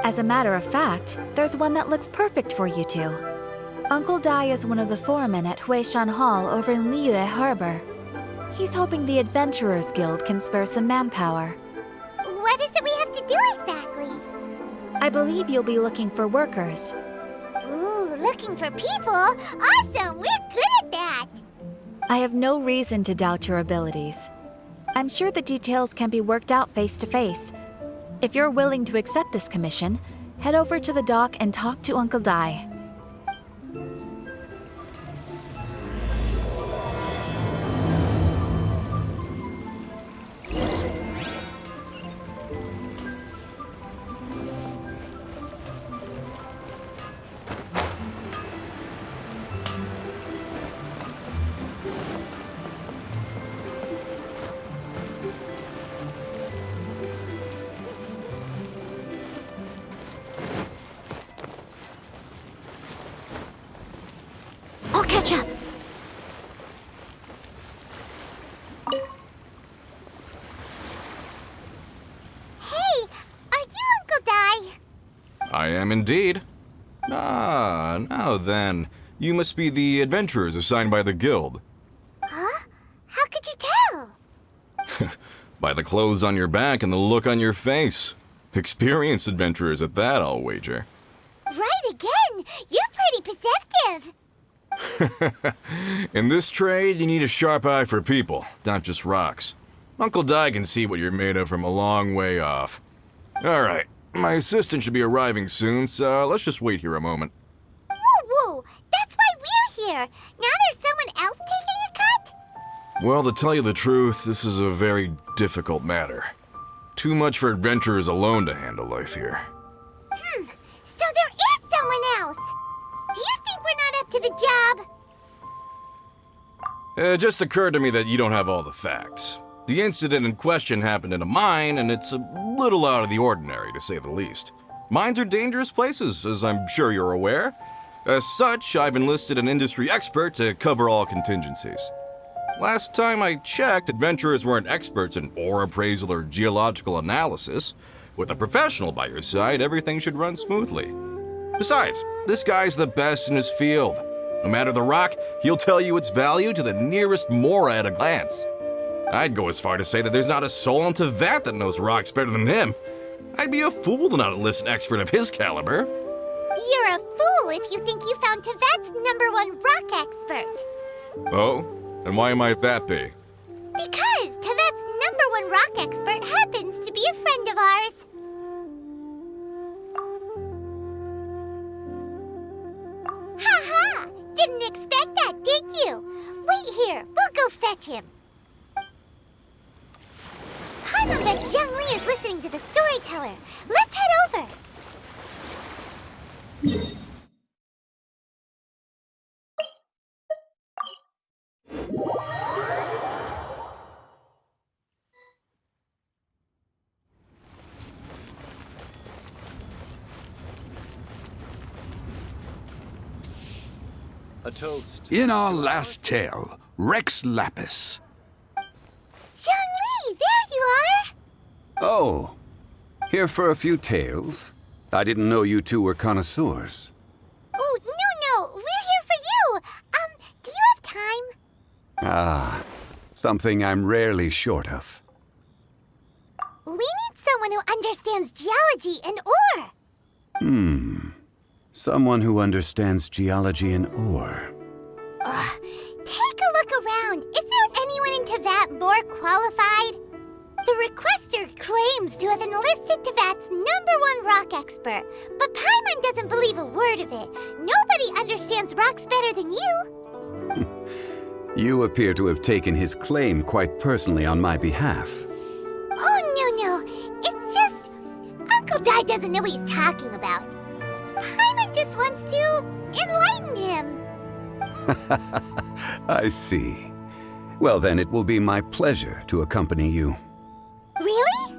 As a matter of fact, there's one that looks perfect for you two. Uncle Dai is one of the foremen at Huishan Hall over in Liyue Harbor. He's hoping the Adventurers Guild can spare some manpower. What is it we have to do exactly? I believe you'll be looking for workers. Ooh, looking for people? Awesome! We're good at that! I have no reason to doubt your abilities. I'm sure the details can be worked out face to face. If you're willing to accept this commission, head over to the dock and talk to Uncle Dai. I'll catch up. Hey, are you Uncle Dai? I am indeed. Ah, now then. You must be the adventurers assigned by the guild. Huh? How could you tell? By the clothes on your back and the look on your face. Experienced adventurers at that, I'll wager. Right again! You're pretty perceptive. In this trade, you need a sharp eye for people, not just rocks. Uncle Dai can see what you're made of from a long way off. Alright, my assistant should be arriving soon, so let's just wait here a moment. Woo-woo! That's why we're here! Now there's someone else taking a cut? Well, to tell you the truth, this is a very difficult matter. Too much for adventurers alone to handle life here. So there is someone else! Do you think we're not up to the job? It just occurred to me that you don't have all the facts. The incident in question happened in a mine, and it's a little out of the ordinary, to say the least. Mines are dangerous places, as I'm sure you're aware. As such, I've enlisted an industry expert to cover all contingencies. Last time I checked, adventurers weren't experts in ore appraisal or geological analysis. With a professional by your side, everything should run smoothly. Besides, this guy's the best in his field. No matter the rock, he'll tell you its value to the nearest mora at a glance. I'd go as far to say that there's not a soul in Teyvat that knows rocks better than him. I'd be a fool to not enlist an expert of his caliber. You're a fool if you think you found Teyvat's #1 rock expert. Oh? And why might that be? Because Teyvat's #1 rock expert happens to be a friend of ours. Ha-ha! Didn't expect that, did you? Wait here, we'll go fetch him. Amidst Zhongli is listening to the storyteller. Let's head over. A toast. In our last tale, Rex Lapis. Zhongli, there you are! Oh, here for a few tales? I didn't know you two were connoisseurs. Oh, no, we're here for you. Do you have time? Ah, something I'm rarely short of. We need someone who understands geology and ore. Someone who understands geology and ore. Take a look around. Is there anyone in Teyvat more qualified? The requester claims to have enlisted Teyvat's #1 rock expert, but Paimon doesn't believe a word of it. Nobody understands rocks better than you. You appear to have taken his claim quite personally on my behalf. Oh, no. It's just... Uncle Dai doesn't know what he's talking about. Paimon just wants to enlighten him. I see. Well, then it will be my pleasure to accompany you. Really?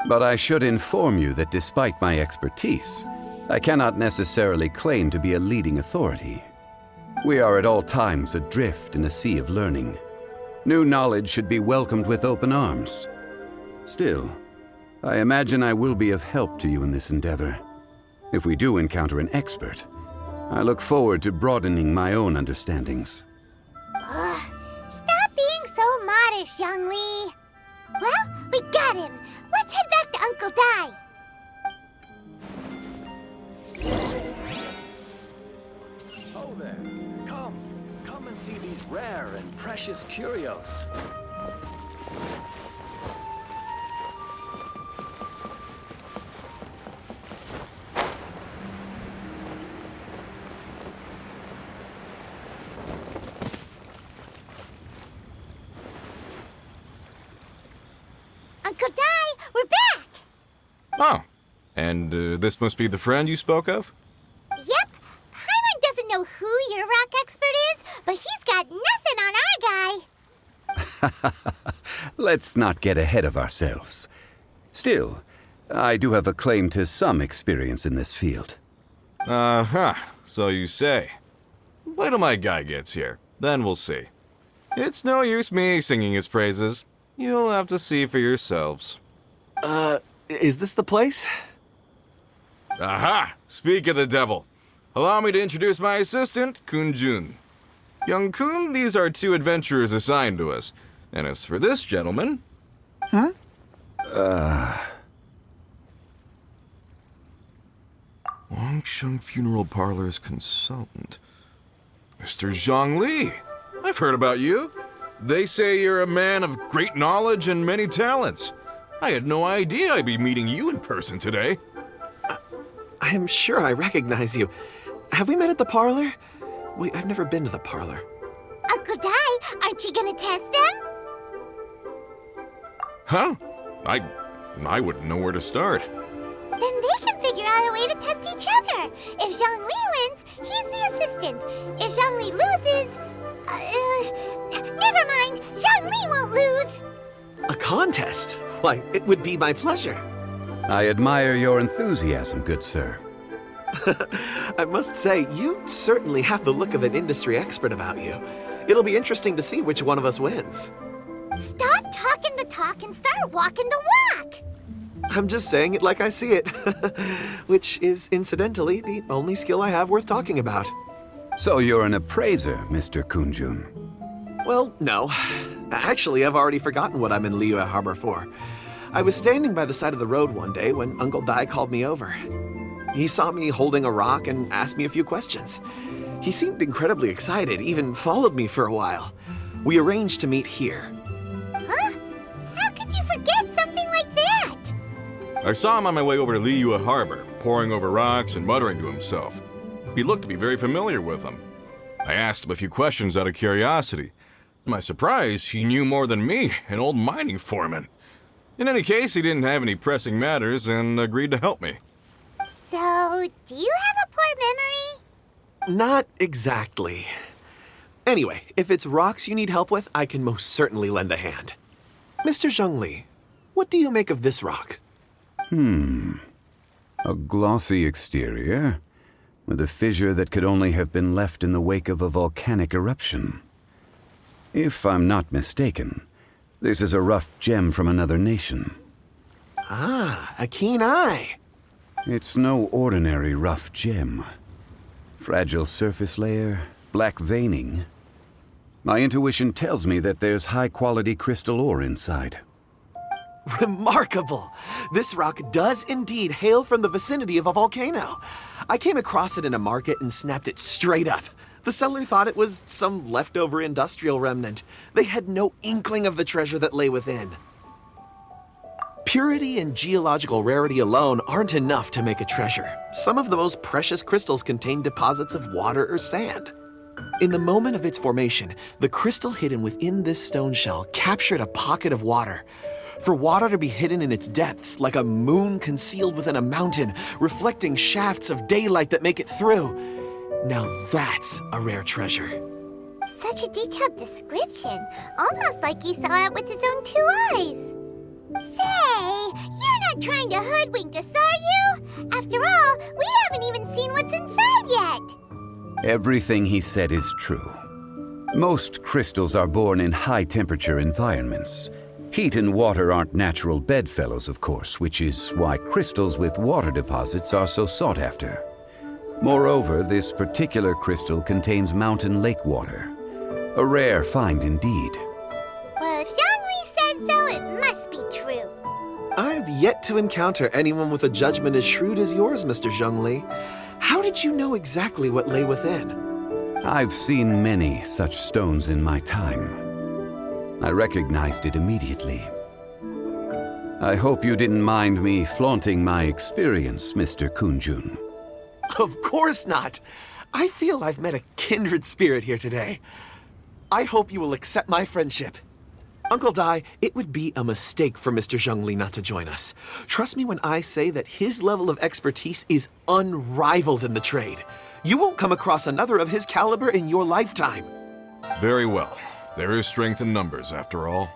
But I should inform you that despite my expertise, I cannot necessarily claim to be a leading authority. We are at all times adrift in a sea of learning. New knowledge should be welcomed with open arms. Still, I imagine I will be of help to you in this endeavor. If we do encounter an expert, I look forward to broadening my own understandings. Ugh, stop being so modest, Zhongli. Well, we got him. Let's head back to Uncle Dai. Oh there. Come and see these rare and precious curios. Uncle Dai, we're back! Oh, and this must be the friend you spoke of? Yep. Paimon doesn't know who your rock expert is, but he's got nothing on our guy. Let's not get ahead of ourselves. Still, I do have a claim to some experience in this field. Uh-huh, so you say. Wait till my guy gets here, then we'll see. It's no use me singing his praises. You'll have to see for yourselves. Is this the place? Aha! Speak of the devil. Allow me to introduce my assistant, Kun Jun. Young Kun, these are 2 adventurers assigned to us. And as for this gentleman... Wangsheng Funeral Parlor's consultant. Mr. Zhongli. I've heard about you. They say you're a man of great knowledge and many talents. I had no idea I'd be meeting you in person today. I am sure I recognize you. Have we met at the parlor? Wait, I've never been to the parlor. Uncle Dai, aren't you gonna test them? Huh? I wouldn't know where to start. Then they can figure out a way to test each other. If Zhongli wins, he's the assistant. If Zhongli loses... never mind. Zhongli won't lose. A contest? Why, it would be my pleasure. I admire your enthusiasm, good sir. I must say, you certainly have the look of an industry expert about you. It'll be interesting to see which one of us wins. Stop talking the talk and start walking the walk. I'm just saying it like I see it. Which is, incidentally, the only skill I have worth talking about. So you're an appraiser, Mr. Kunjun. Well, no. Actually, I've already forgotten what I'm in Liyue Harbor for. I was standing by the side of the road one day when Uncle Dai called me over. He saw me holding a rock and asked me a few questions. He seemed incredibly excited, even followed me for a while. We arranged to meet here. Huh? How could you forget something like that? I saw him on my way over to Liyue Harbor, poring over rocks and muttering to himself. He looked to be very familiar with them. I asked him a few questions out of curiosity. To my surprise, he knew more than me, an old mining foreman. In any case, he didn't have any pressing matters and agreed to help me. So, do you have a poor memory? Not exactly. Anyway, if it's rocks you need help with, I can most certainly lend a hand. Mr. Zhongli, what do you make of this rock? A glossy exterior, with a fissure that could only have been left in the wake of a volcanic eruption. If I'm not mistaken, this is a rough gem from another nation. Ah, a keen eye. It's no ordinary rough gem. Fragile surface layer, black veining. My intuition tells me that there's high-quality crystal ore inside. Remarkable! This rock does indeed hail from the vicinity of a volcano. I came across it in a market and snapped it straight up. The seller thought it was some leftover industrial remnant. They had no inkling of the treasure that lay within. Purity and geological rarity alone aren't enough to make a treasure. Some of the most precious crystals contain deposits of water or sand. In the moment of its formation, the crystal hidden within this stone shell captured a pocket of water. For water to be hidden in its depths, like a moon concealed within a mountain, reflecting shafts of daylight that make it through. Now that's a rare treasure. Such a detailed description, almost like he saw it with his own 2 eyes. Say, you're not trying to hoodwink us, are you? After all, we haven't even seen what's inside yet. Everything he said is true. Most crystals are born in high-temperature environments, Heat and water aren't natural bedfellows, of course, which is why crystals with water deposits are so sought after. Moreover, this particular crystal contains mountain lake water. A rare find indeed. Well, if Zhongli says so, it must be true. I've yet to encounter anyone with a judgment as shrewd as yours, Mr. Zhongli. How did you know exactly what lay within? I've seen many such stones in my time. I recognized it immediately. I hope you didn't mind me flaunting my experience, Mr. Kunjun. Of course not. I feel I've met a kindred spirit here today. I hope you will accept my friendship. Uncle Dai, it would be a mistake for Mr. Zhongli not to join us. Trust me when I say that his level of expertise is unrivaled in the trade. You won't come across another of his caliber in your lifetime. Very well. There is strength in numbers, after all.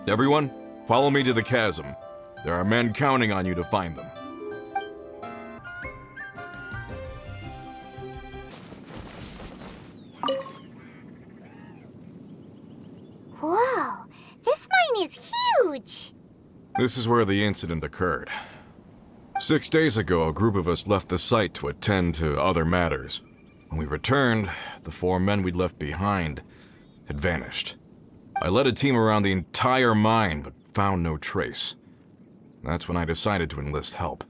Everyone, follow me to the chasm. There are men counting on you to find them. Whoa, this mine is huge! This is where the incident occurred. 6 days ago, a group of us left the site to attend to other matters. When we returned, the 4 men we'd left behind had vanished. I led a team around the entire mine, but found no trace. That's when I decided to enlist help.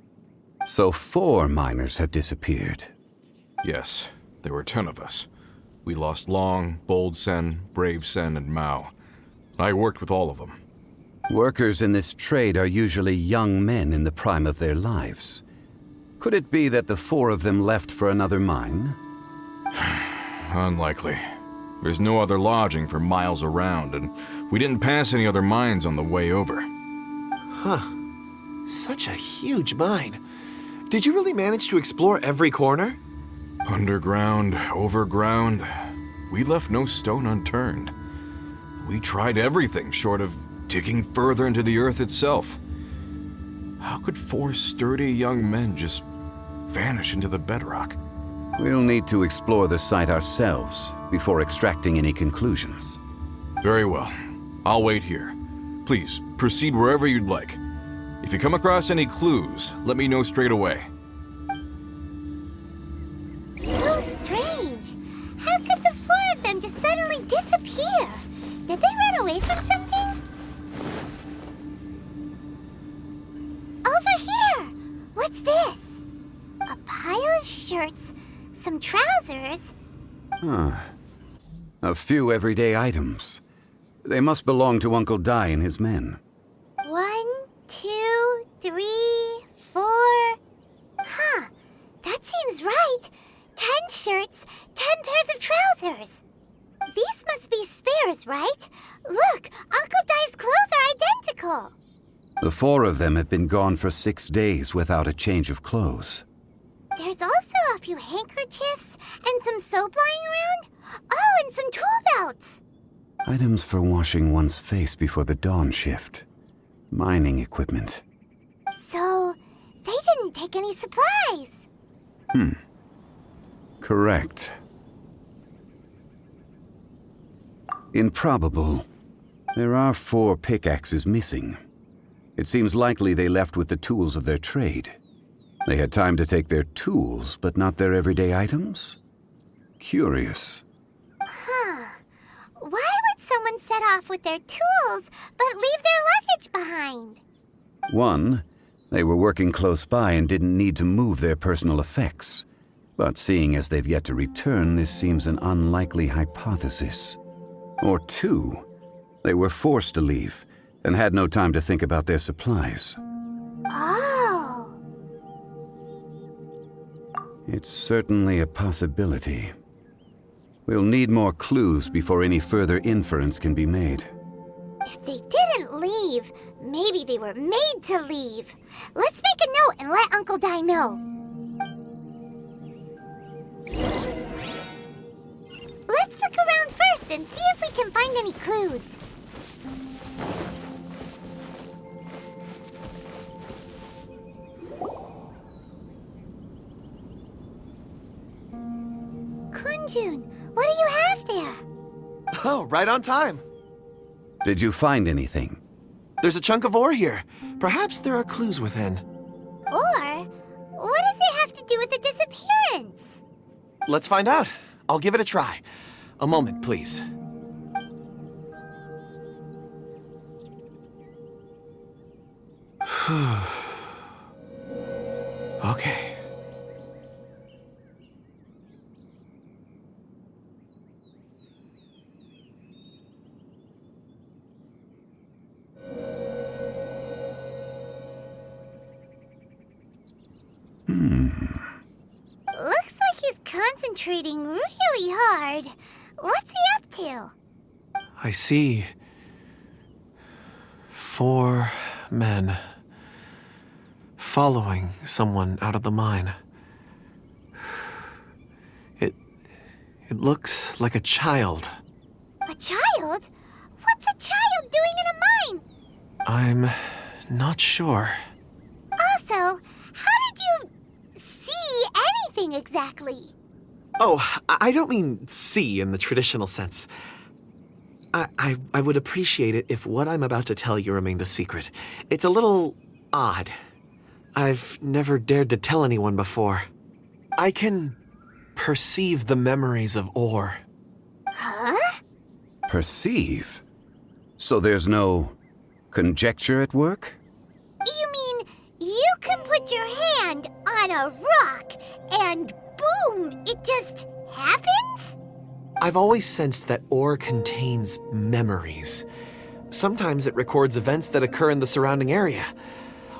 So 4 miners have disappeared. Yes, there were 10 of us. We lost Long, Bold Sen, Brave Sen, and Mao. I worked with all of them. Workers in this trade are usually young men in the prime of their lives. Could it be that the 4 of them left for another mine? Unlikely. There's no other lodging for miles around, and we didn't pass any other mines on the way over. Huh. Such a huge mine. Did you really manage to explore every corner? Underground, overground, we left no stone unturned. We tried everything short of digging further into the earth itself. How could 4 sturdy young men just vanish into the bedrock? We'll need to explore the site ourselves before extracting any conclusions. Very well. I'll wait here. Please, proceed wherever you'd like. If you come across any clues, let me know straight away. So strange. How could the 4 of them just suddenly disappear? Did they run away from something? Over here! What's this? A pile of shirts, some trousers. A few everyday items. They must belong to Uncle Dai and his men. 1, 2, 3, 4. Huh, that seems right. 10 shirts, 10 pairs of trousers. These must be spares, right? Look, Uncle Dai's clothes are identical. The 4 of them have been gone for 6 days without a change of clothes. There's also a few handkerchiefs and some soap lying around. Oh, and some tool belts. Items for washing one's face before the dawn shift. Mining equipment. So, they didn't take any supplies. Correct. Improbable. There are 4 pickaxes missing. It seems likely they left with the tools of their trade. They had time to take their tools, but not their everyday items? Curious. Huh. Why would someone set off with their tools, but leave their luggage behind? 1, they were working close by and didn't need to move their personal effects. But seeing as they've yet to return, this seems an unlikely hypothesis. Or 2, they were forced to leave and had no time to think about their supplies. Oh. It's certainly a possibility. We'll need more clues before any further inference can be made. If they didn't leave, maybe they were made to leave. Let's make a note and let Uncle Dai know. Let's look around first and see if we can find any clues. Kunjun, what do you have there? Oh, right on time. Did you find anything? There's a chunk of ore here. Perhaps there are clues within. Or, what does it have to do with the disappearance? Let's find out. I'll give it a try. A moment, please. Okay. Looks like he's concentrating really hard. What's he up to? I see 4 men following someone out of the mine. It looks like a child. A child? What's a child doing in a mine? I'm not sure. Also, how did you see anything exactly? Oh, I don't mean see in the traditional sense. I would appreciate it if what I'm about to tell you remained a secret. It's a little odd. I've never dared to tell anyone before. I can perceive the memories of ore. Huh? Perceive? So there's no conjecture at work? You mean you can put your hand on a rock and boom, it just happens? I've always sensed that ore contains memories. Sometimes it records events that occur in the surrounding area.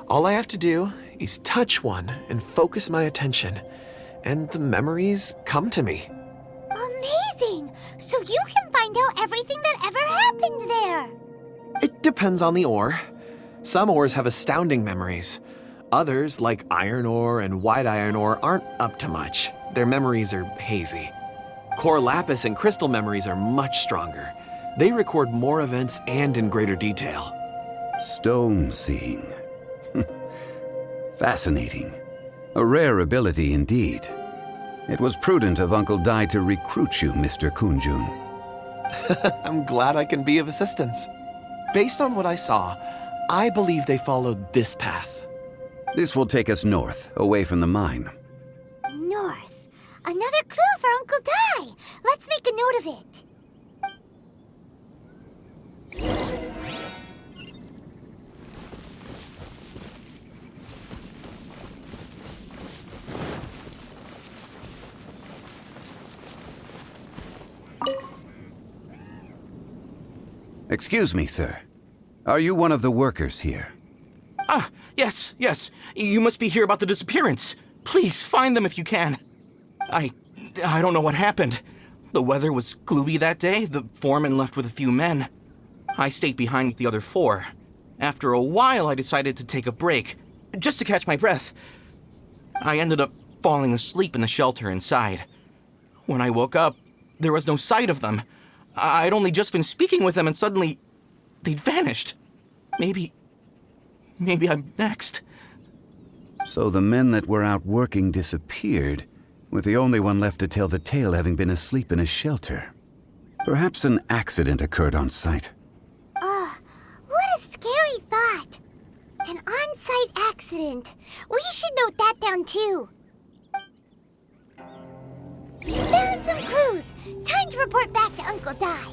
All I have to do is touch one and focus my attention, and the memories come to me. Amazing! So you can find out everything that ever happened there. It depends on the ore. Some ores have astounding memories. Others, like iron ore and white iron ore, aren't up to much. Their memories are hazy. Core lapis and crystal memories are much stronger. They record more events and in greater detail. Stone seeing. Fascinating. A rare ability indeed. It was prudent of Uncle Dai to recruit you, Mr. Kunjun. I'm glad I can be of assistance. Based on what I saw, I believe they followed this path. This will take us north, away from the mine. North. Another clue for Uncle Dai. Let's make a note of it. Excuse me, sir. Are you one of the workers here? Ah, yes. You must be here about the disappearance. Please, find them if you can. I don't know what happened. The weather was gloomy that day. The foreman left with a few men. I stayed behind with the other 4. After a while, I decided to take a break, just to catch my breath. I ended up falling asleep in the shelter inside. When I woke up, there was no sight of them. I'd only just been speaking with them and suddenly they'd vanished. Maybe I'm next. So the men that were out working disappeared, with the only one left to tell the tale having been asleep in a shelter. Perhaps an accident occurred on site. What a scary thought. An on-site accident. We should note that down too. We found some clues. Time to report back to Uncle Dai.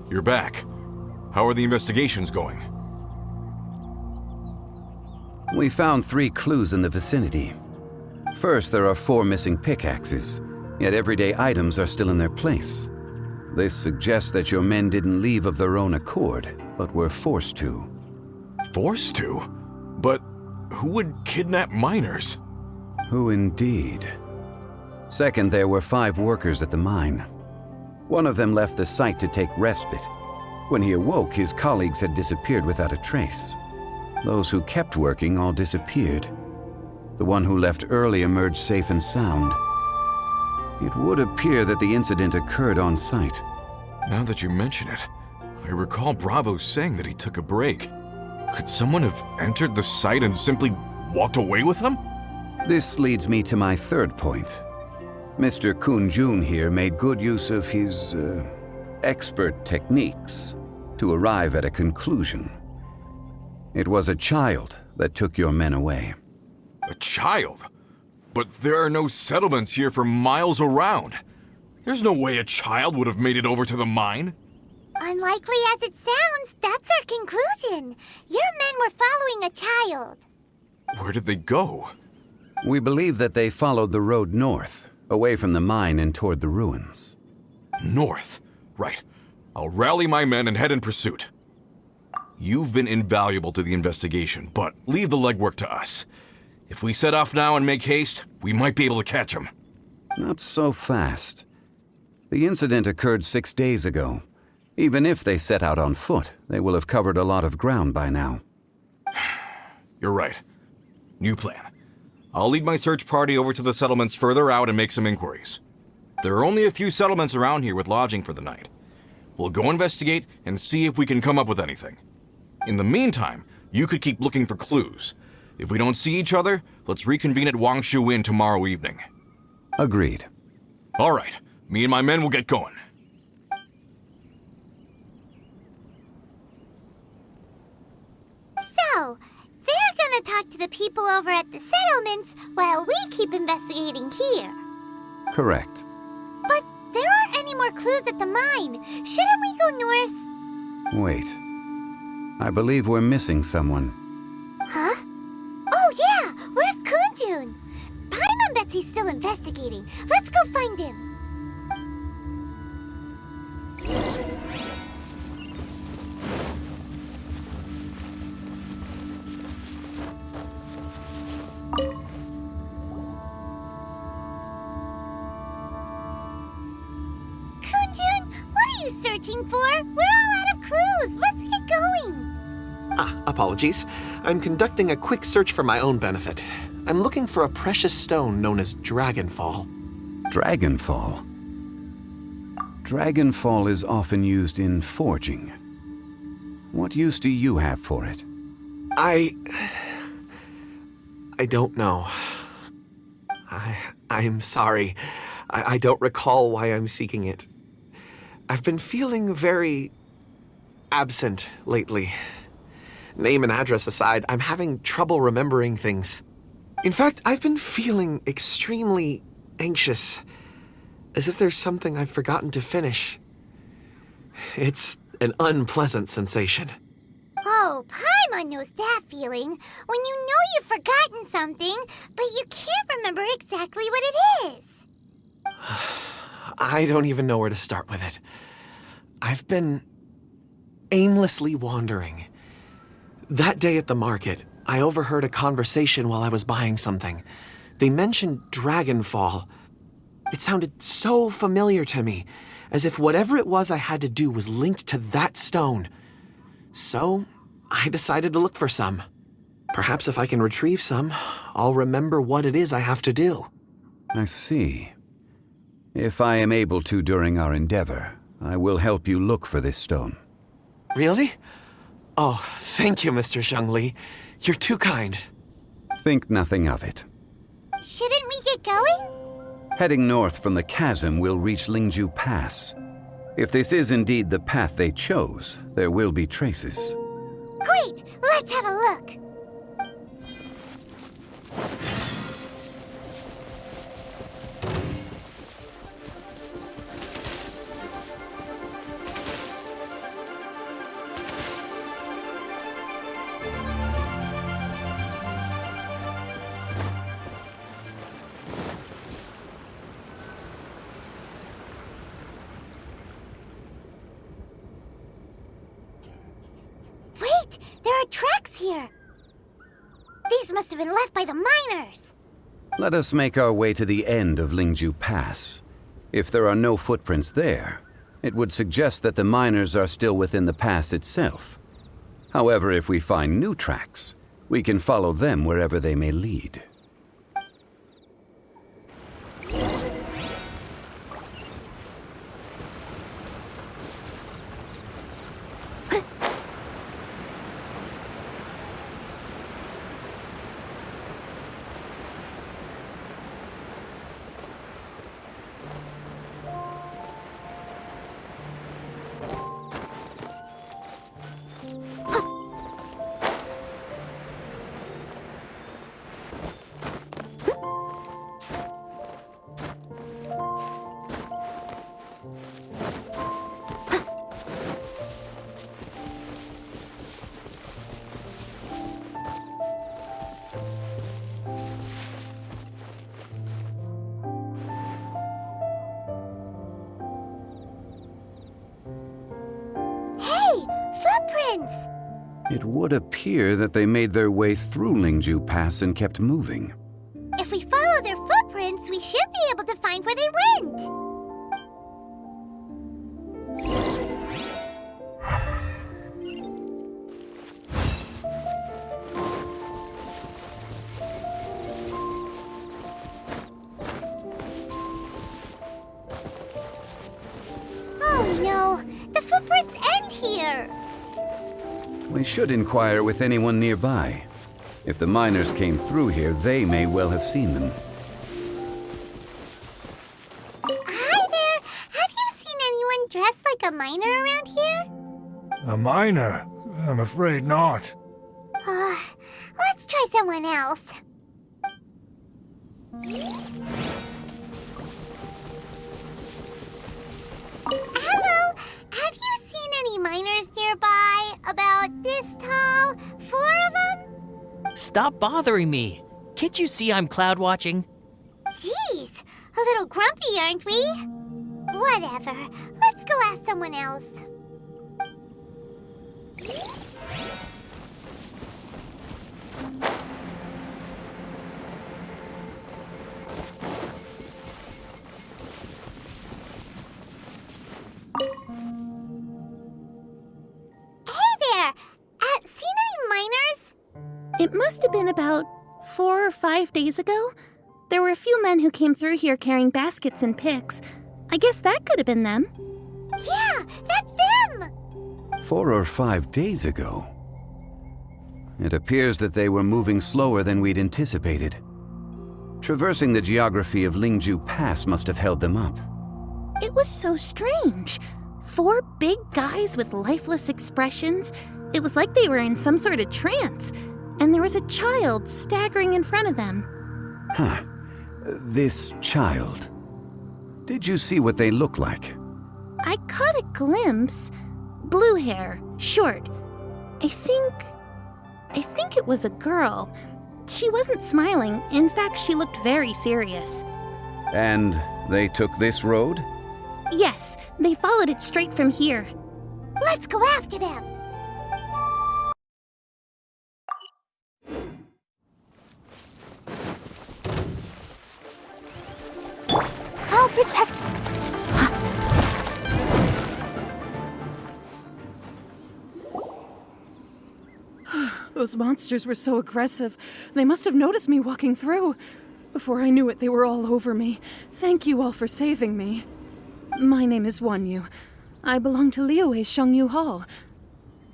You're back. How are the investigations going? We found 3 clues in the vicinity. First, there are 4 missing pickaxes, yet everyday items are still in their place. This suggests that your men didn't leave of their own accord, but were forced to. Forced to? But who would kidnap miners? Who indeed? Second, there were 5 workers at the mine. One of them left the site to take respite. When he awoke, his colleagues had disappeared without a trace. Those who kept working all disappeared. The one who left early emerged safe and sound. It would appear that the incident occurred on site. Now that you mention it, I recall Bravo saying that he took a break. Could someone have entered the site and simply walked away with them? This leads me to my third point. Mr. Kun-jun here made good use of his, expert techniques to arrive at a conclusion. It was a child that took your men away. A child? But there are no settlements here for miles around. There's no way a child would have made it over to the mine. Unlikely as it sounds, that's our conclusion. Your men were following a child. Where did they go? We believe that they followed the road north, away from the mine and toward the ruins. North. Right. I'll rally my men and head in pursuit. You've been invaluable to the investigation, but leave the legwork to us. If we set off now and make haste, we might be able to catch them. Not so fast. The incident occurred 6 days ago. Even if they set out on foot, they will have covered a lot of ground by now. You're right. New plan. I'll lead my search party over to the settlements further out and make some inquiries. There are only a few settlements around here with lodging for the night. We'll go investigate and see if we can come up with anything. In the meantime, you could keep looking for clues. If we don't see each other, let's reconvene at Wangshu Inn tomorrow evening. Agreed. All right. Me and my men will get going. So, they're gonna talk to the people over at the settlements while we keep investigating here. Correct. But there aren't any more clues at the mine. Shouldn't we go north? Wait. I believe we're missing someone. Huh? Oh yeah! Where's Kunjun? Paimon bets he's still investigating. Let's go find him. Kunjun, what are you searching for? We're all out of clues. Let's get going. Apologies. I'm conducting a quick search for my own benefit. I'm looking for a precious stone known as Dragonfall. Dragonfall? Dragonfall is often used in forging. What use do you have for it? I don't know. I'm sorry. I don't recall why I'm seeking it. I've been feeling very absent lately. Name and address aside, I'm having trouble remembering things. In fact, I've been feeling extremely anxious, as if there's something I've forgotten to finish. It's an unpleasant sensation. Oh, Paimon knows that feeling. When you know you've forgotten something, but you can't remember exactly what it is. I don't even know where to start with it. I've been aimlessly wandering. That day at the market, I overheard a conversation while I was buying something. They mentioned Dragonfall. It sounded so familiar to me, as if whatever it was I had to do was linked to that stone. So, I decided to look for some. Perhaps if I can retrieve some, I'll remember what it is I have to do. I see. If I am able to during our endeavor, I will help you look for this stone. Really? Oh, thank you, Mr. Zhongli. You're too kind. Think nothing of it. Shouldn't we get going? Heading north from the chasm, we'll reach Lingju Pass. If this is indeed the path they chose, there will be traces. Great! Let's have a look. Wait! There are tracks here! These must have been left by the miners! Let us make our way to the end of Lingju Pass. If there are no footprints there, it would suggest that the miners are still within the pass itself. However, if we find new tracks, we can follow them wherever they may lead. footprints! It would appear that they made their way through Lingju Pass and kept moving. If we follow their footprints, we should be able to find where they went. Oh no, the footprints end here. We should inquire with anyone nearby. If the miners came through here, they may well have seen them. Hi there! Have you seen anyone dressed like a miner around here? A miner? I'm afraid not. Let's try someone else. Hello! Have you seen any miners nearby? About this tall? 4 of them? Stop bothering me. Can't you see I'm cloud watching? Jeez, a little grumpy, aren't we? Whatever. Let's go ask someone else. Hey there! Seen any miners? It must have been about 4 or 5 days ago. There were a few men who came through here carrying baskets and picks. I guess that could have been them. Yeah, that's them! 4 or 5 days ago. It appears that they were moving slower than we'd anticipated. Traversing the geography of Lingju Pass must have held them up. It was so strange. 4 big guys with lifeless expressions. It was like they were in some sort of trance. And there was a child staggering in front of them. Huh. This child. Did you see what they look like? I caught a glimpse. Blue hair, short. I think it was a girl. She wasn't smiling. In fact, she looked very serious. And they took this road? Yes, they followed it straight from here. Let's go after them! I'll protect... Those monsters were so aggressive. They must have noticed me walking through. Before I knew it, they were all over me. Thank you all for saving me. My name is Wanyu. I belong to Liyue's Shangyu Hall.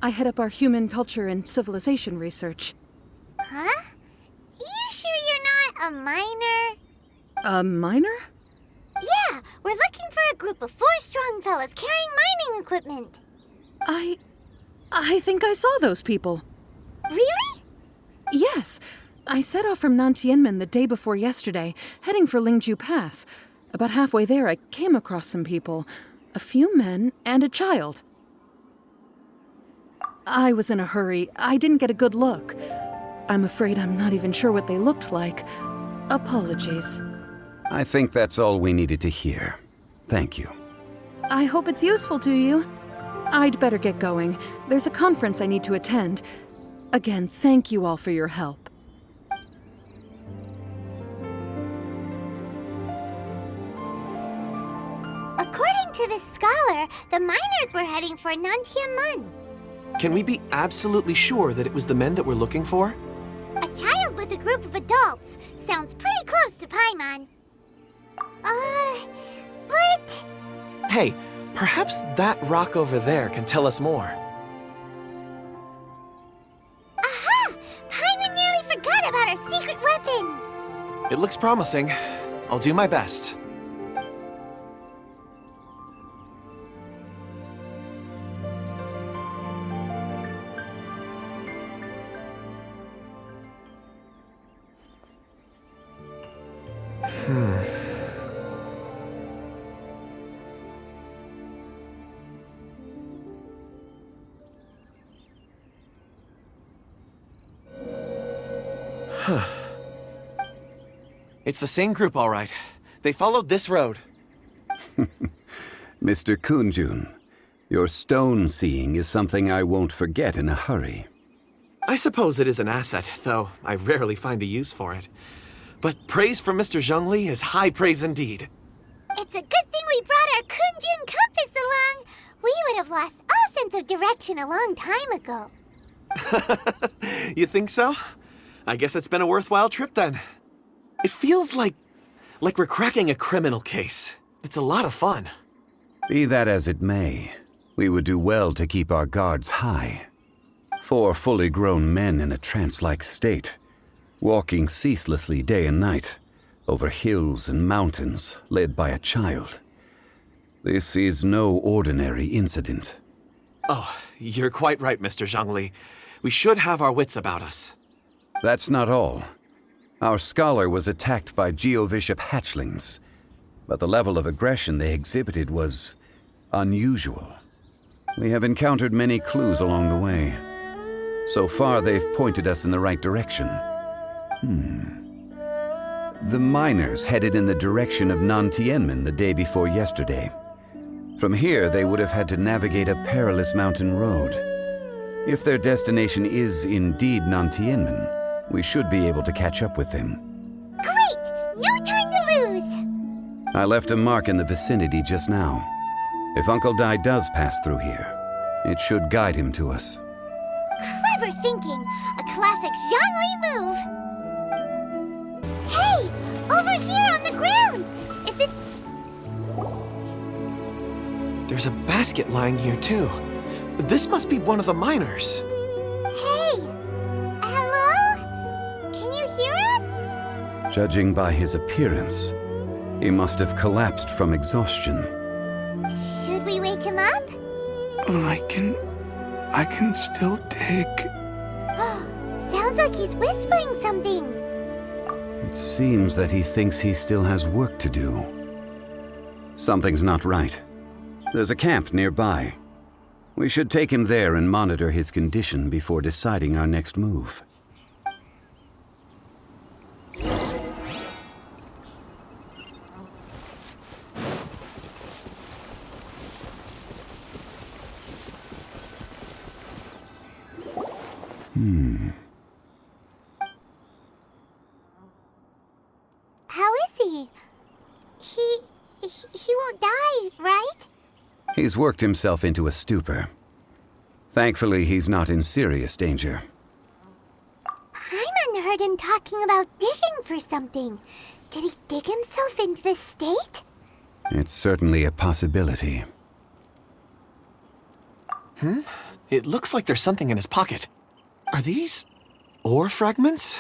I head up our human culture and civilization research. Huh? You sure you're not a miner? A miner? Yeah, we're looking for a group of 4 strong fellas carrying mining equipment. I think I saw those people. Really? Yes. I set off from Nantianmen the day before yesterday, heading for Lingju Pass. About halfway there, I came across some people. A few men and a child. I was in a hurry. I didn't get a good look. I'm afraid I'm not even sure what they looked like. Apologies. I think that's all we needed to hear. Thank you. I hope it's useful to you. I'd better get going. There's a conference I need to attend. Again, thank you all for your help. According to this scholar, the miners were heading for Nantianmen. Can we be absolutely sure that it was the men that we're looking for? A child with a group of adults. Sounds pretty close to Paimon. But... Hey, perhaps that rock over there can tell us more. Aha! Paimon nearly forgot about our secret weapon! It looks promising. I'll do my best. It's the same group, all right. They followed this road. Mr. Kunjun, Your stone seeing is something I won't forget in a hurry. I suppose it is an asset, though I rarely find a use for it. But praise from Mr. Zhongli is high praise indeed. It's a good thing we brought our Kunjun compass along. We would have lost all sense of direction a long time ago. You think so? I guess it's been a worthwhile trip then. It feels like we're cracking a criminal case. It's a lot of fun. Be that as it may, we would do well to keep our guards high. 4 fully grown men in a trance-like state, walking ceaselessly day and night, over hills and mountains, led by a child. This is no ordinary incident. Oh, you're quite right, Mr. Zhongli. We should have our wits about us. That's not all. Our scholar was attacked by Geovishap hatchlings, but the level of aggression they exhibited was unusual. We have encountered many clues along the way. So far, they've pointed us in the right direction. The miners headed in the direction of Nantianmen the day before yesterday. From here, they would have had to navigate a perilous mountain road. If their destination is indeed Nantianmen, we should be able to catch up with them. Great! No time to lose! I left a mark in the vicinity just now. If Uncle Dai does pass through here, it should guide him to us. Clever thinking. A classic Zhongli move. Hey! Over here on the ground! Is it... There's a basket lying here, too. This must be one of the miners. Hey! Hello? Can you hear us? Judging by his appearance, he must have collapsed from exhaustion. Should we wake him up? I can still dig. Sounds like he's whispering something. It seems that he thinks he still has work to do. Something's not right. There's a camp nearby. We should take him there and monitor his condition before deciding our next move. How is he? He won't die, right? He's worked himself into a stupor. Thankfully, he's not in serious danger. Paimon heard him talking about digging for something. Did he dig himself into this state? It's certainly a possibility. It looks like there's something in his pocket. Are these ore fragments?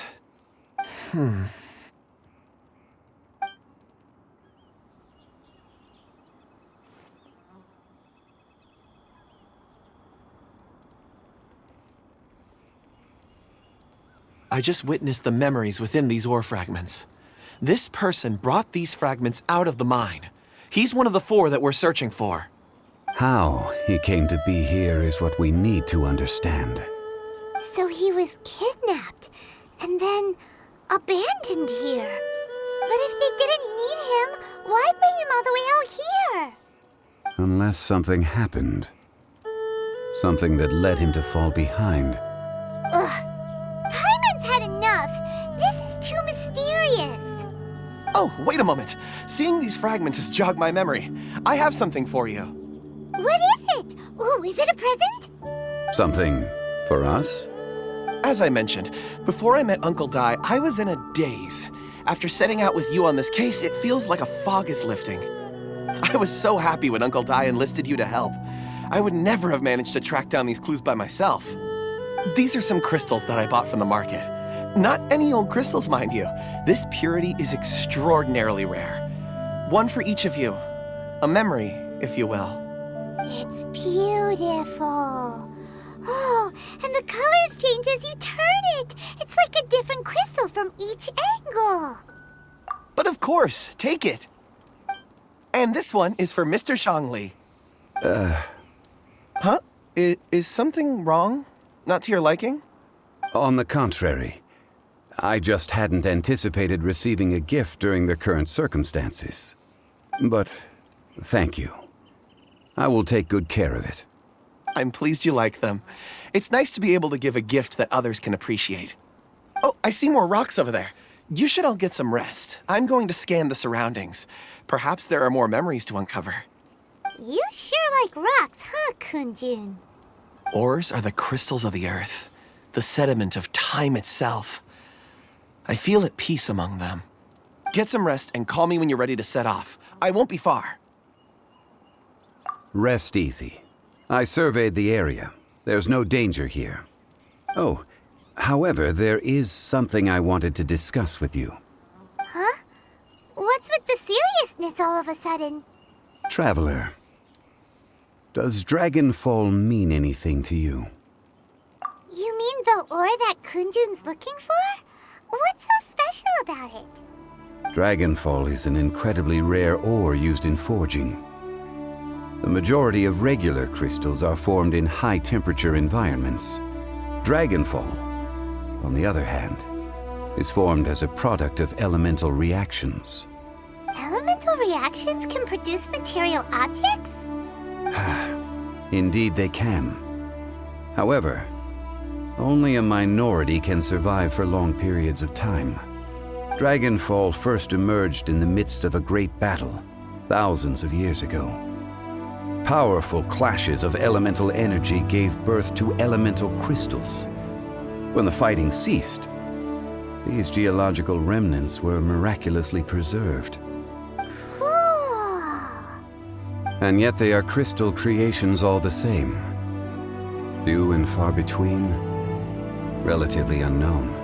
I just witnessed the memories within these ore fragments. This person brought these fragments out of the mine. He's one of the 4 that we're searching for. How he came to be here is what we need to understand. So he was kidnapped and then abandoned here. But if they didn't need him, why bring him all the way out here? Unless something happened. Something that led him to fall behind. Ugh. Paimon's had enough. This is too mysterious. Oh, wait a moment. Seeing these fragments has jogged my memory. I have something for you. What is it? Ooh, is it a present? Something for us? As I mentioned, before I met Uncle Dai, I was in a daze. After setting out with you on this case, it feels like a fog is lifting. I was so happy when Uncle Dai enlisted you to help. I would never have managed to track down these clues by myself. These are some crystals that I bought from the market. Not any old crystals, mind you. This purity is extraordinarily rare. One for each of you. A memory, if you will. It's beautiful. Oh, and the colors change as you turn it. It's like a different crystal from each angle. But of course, take it. And this one is for Mr. Zhongli. Huh? Is something wrong? Not to your liking? On the contrary. I just hadn't anticipated receiving a gift during the current circumstances. But thank you. I will take good care of it. I'm pleased you like them. It's nice to be able to give a gift that others can appreciate. Oh, I see more rocks over there. You should all get some rest. I'm going to scan the surroundings. Perhaps there are more memories to uncover. You sure like rocks, huh, Kunjun? Ores are the crystals of the earth, the sediment of time itself. I feel at peace among them. Get some rest and call me when you're ready to set off. I won't be far. Rest easy. I surveyed the area. There's no danger here. Oh, however, there is something I wanted to discuss with you. Huh? What's with the seriousness all of a sudden? Traveler, does Dragonfall mean anything to you? You mean the ore that Kunjun's looking for? What's so special about it? Dragonfall is an incredibly rare ore used in forging. The majority of regular crystals are formed in high-temperature environments. Dragonfall, on the other hand, is formed as a product of elemental reactions. Elemental reactions can produce material objects? Indeed they can. However, only a minority can survive for long periods of time. Dragonfall first emerged in the midst of a great battle, thousands of years ago. Powerful clashes of elemental energy gave birth to elemental crystals. When the fighting ceased, these geological remnants were miraculously preserved. And yet they are crystal creations all the same. Few and far between, relatively unknown.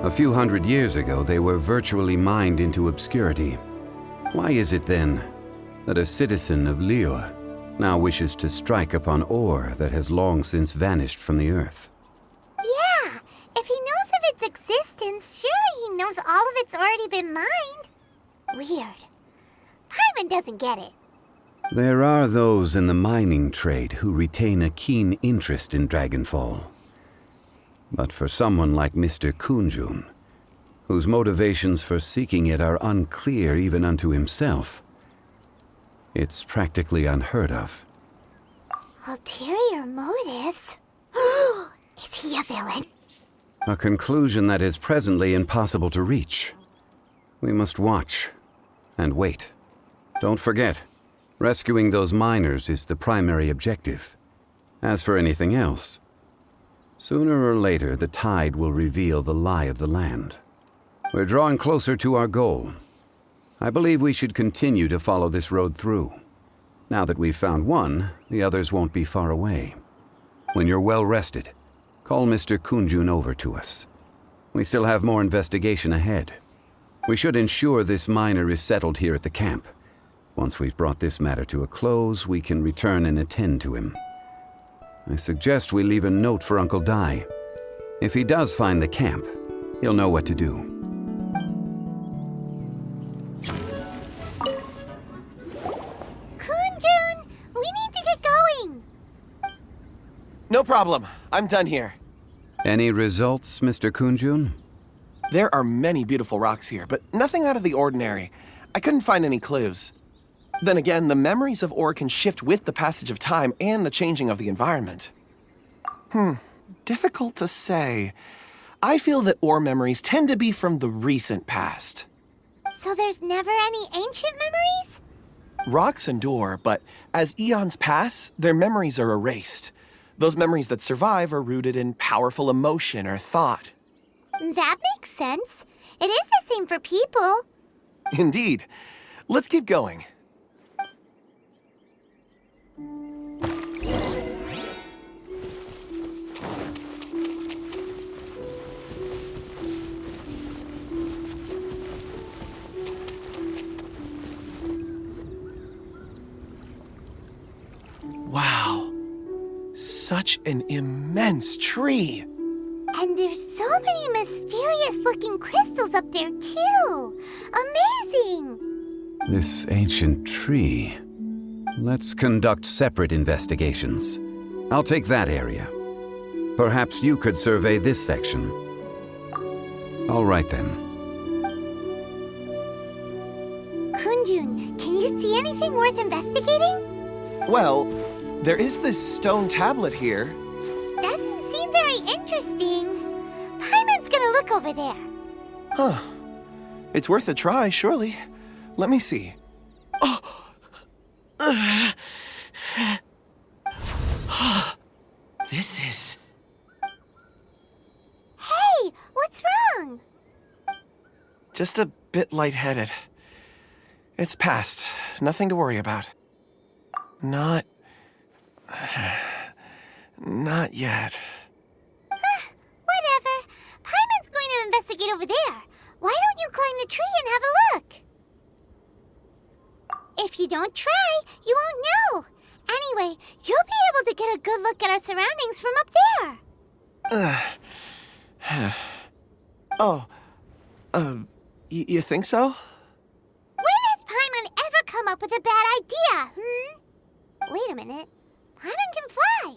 A few hundred years ago, they were virtually mined into obscurity. Why is it then that a citizen of Liyue now wishes to strike upon ore that has long since vanished from the earth? Yeah, if he knows of its existence, surely he knows all of it's already been mined. Weird. Paimon doesn't get it. There are those in the mining trade who retain a keen interest in Dragonfall. But for someone like Mr. Kunjun, whose motivations for seeking it are unclear even unto himself, it's practically unheard of. Ulterior motives? Is he a villain? A conclusion that is presently impossible to reach. We must watch and wait. Don't forget, rescuing those miners is the primary objective. As for anything else, sooner or later the tide will reveal the lie of the land. We're drawing closer to our goal. I believe we should continue to follow this road through. Now that we've found one, the others won't be far away. When you're well rested, call Mr. Kunjun over to us. We still have more investigation ahead. We should ensure this miner is settled here at the camp. Once we've brought this matter to a close, we can return and attend to him. I suggest we leave a note for Uncle Dai. If he does find the camp, he'll know what to do. Kunjun, we need to get going. No problem. I'm done here. Any results, Mr. Kunjun? There are many beautiful rocks here, but nothing out of the ordinary. I couldn't find any clues. Then again, the memories of ore can shift with the passage of time and the changing of the environment. Difficult to say. I feel that ore memories tend to be from the recent past. So there's never any ancient memories? Rocks endure, but as eons pass, their memories are erased. Those memories that survive are rooted in powerful emotion or thought. That makes sense. It is the same for people. Indeed. Let's keep going. Wow. Such an immense tree. And there's so many mysterious-looking crystals up there, too. Amazing! This ancient tree. Let's conduct separate investigations. I'll take that area. Perhaps you could survey this section. All right, then. Kunjun, can you see anything worth investigating? Well, There is this stone tablet here. Doesn't seem very interesting. Paimon's gonna look over there. Huh. It's worth a try, surely. Let me see. Oh! This is... Hey, what's wrong? just a bit lightheaded. It's past. Nothing to worry about. Not yet. Whatever. Paimon's going to investigate over there. Why don't you climb the tree and have a look? If you don't try, you won't know. Anyway, you'll be able to get a good look at our surroundings from up there. You think so? When has Paimon ever come up with a bad idea, Wait a minute. Paimon can fly.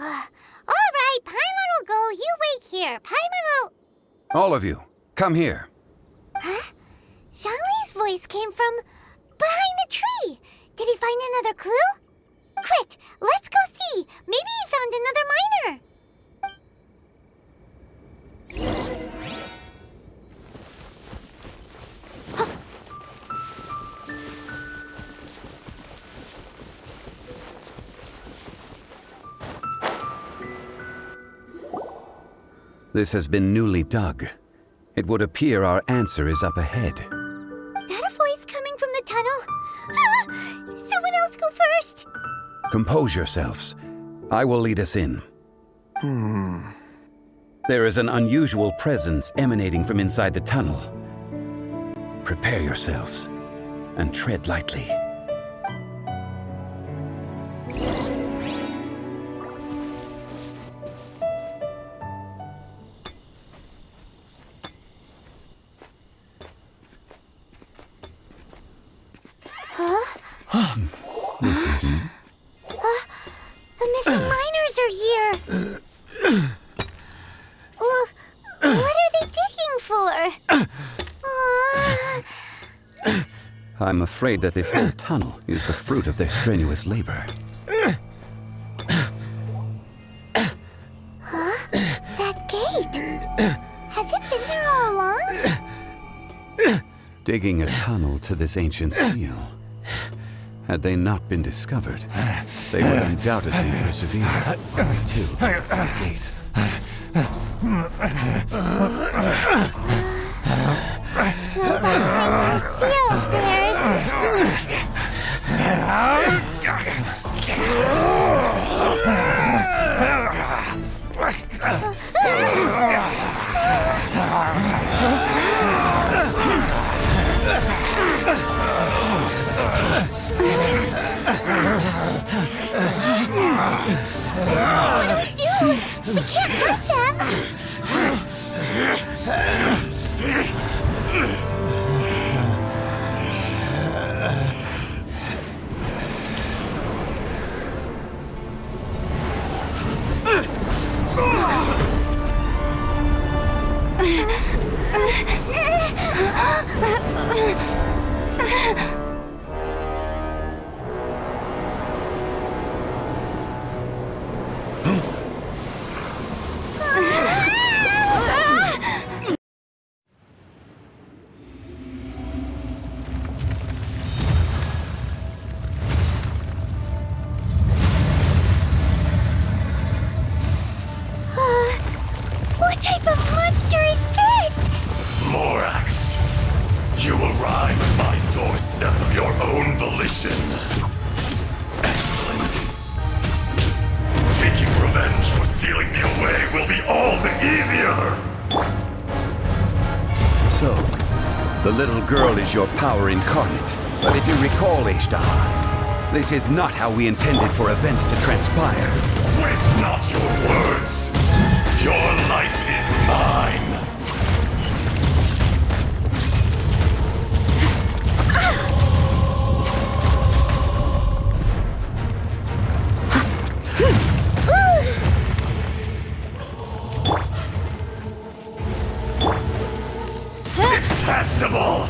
All right, Paimon will go. You wait here. Paimon will... All of you, come here. Huh? Zhongli's voice came from behind the tree. Did he find another clue? Quick, let's go see. Maybe he found another miner. This has been newly dug. It would appear our answer is up ahead. Is that a voice coming from the tunnel? Someone else go first. Compose yourselves. I will lead us in. There is an unusual presence emanating from inside the tunnel. Prepare yourselves and tread lightly. The missing miners are here. What are they digging for? I'm afraid that this whole tunnel is the fruit of their strenuous labor. That gate. Has it been there all along? Digging a tunnel to this ancient seal. Had they not been discovered, they would undoubtedly persevere to the gate. So behind the seal, What do we do? We can't hurt them. What type of monster is this? Morax, you arrive at my doorstep of your own volition. Excellent. Taking revenge for sealing me away will be all the easier. So, the little girl is your power incarnate. But if you recall, Azhdaha, this is not how we intended for events to transpire. Waste not your words. Your life is mine. Detestable!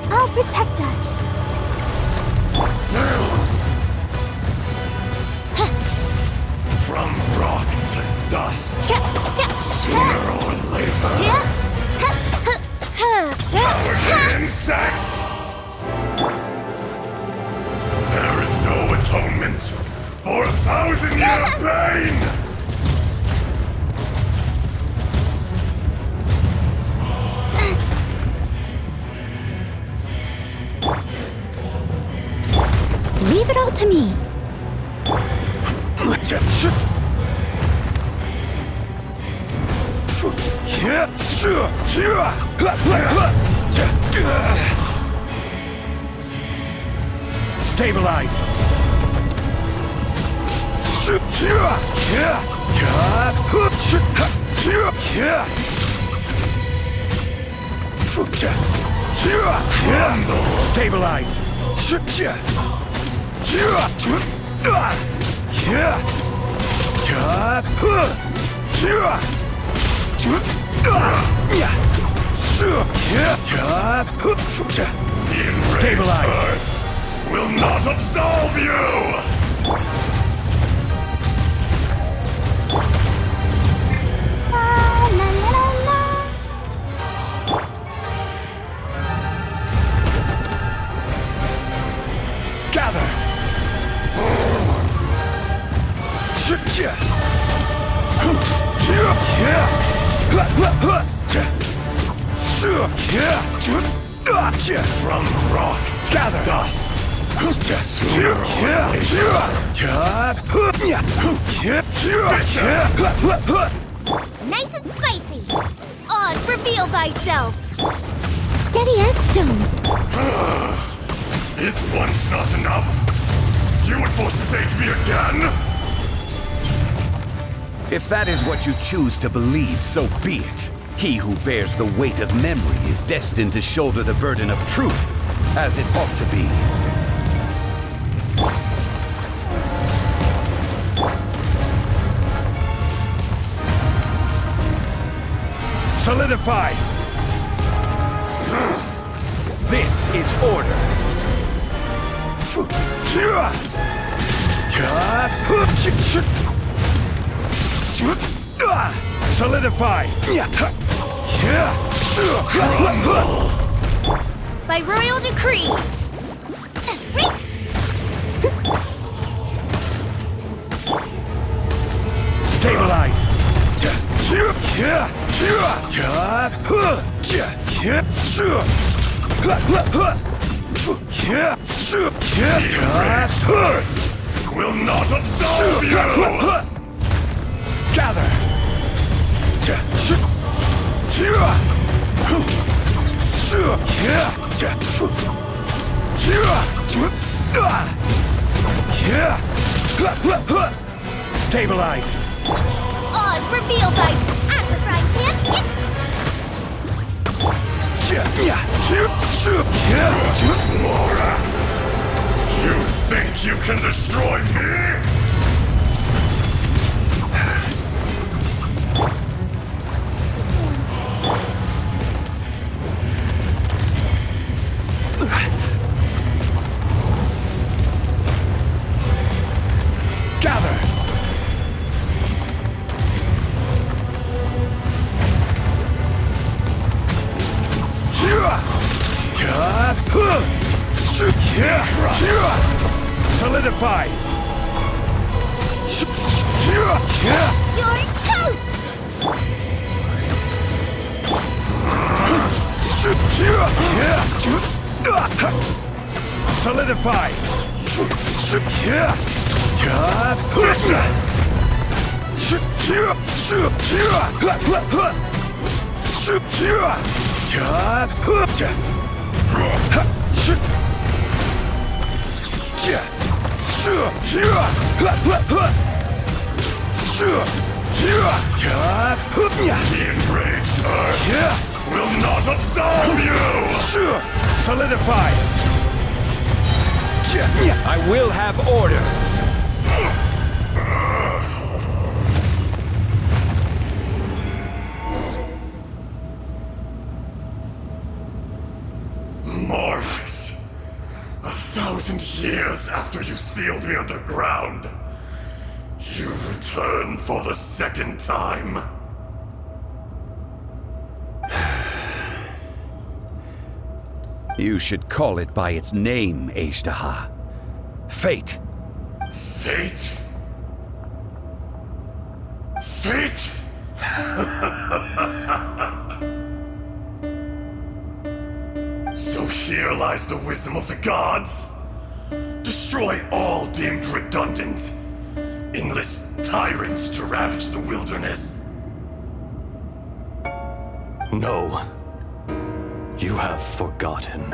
I'll protect us. From rock to dust. Sooner or later. Cowardly insect! There is no atonement for 1,000-year pain! Leave it all to me. Stabilize. Stabilize. Stabilize. Earth will not absolve you! Gather. From rock to Gather. dust. Sooner or Nice and spicy. Oz, reveal thyself. Steady as stone. Is once not enough? You would forsake me again? If that is what you choose to believe, so be it. He who bears the weight of memory is destined to shoulder the burden of truth, as it ought to be. Solidify. This is order. Solidify. By royal decree. Stabilize. Earth will not absolve you! Gather. Stabilize. Oz, reveal thy at the frying pan. Morax! You think you can destroy me? Gather. Solidify. You're toast! Solidify. The enraged Earth will not absolve you! Solidify. I will have order. years after you sealed me underground, you return for the second time. You should call it by its name, Azhdaha. Fate. Fate? Fate? So here lies the wisdom of the gods. Destroy all deemed redundant. Enlist tyrants to ravage the wilderness. No. You have forgotten.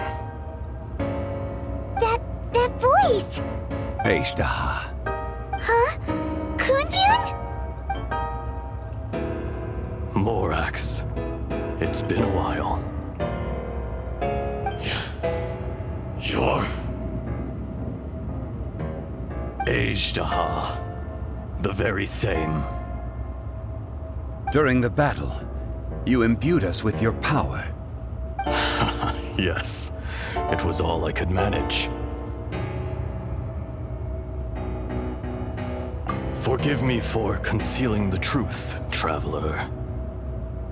That voice! Azhdaha. Huh? Kunjun? Morax. It's been a while. You're... Azhdaha. The very same. During the battle, you imbued us with your power. Yes. It was all I could manage. Forgive me for concealing the truth, traveler.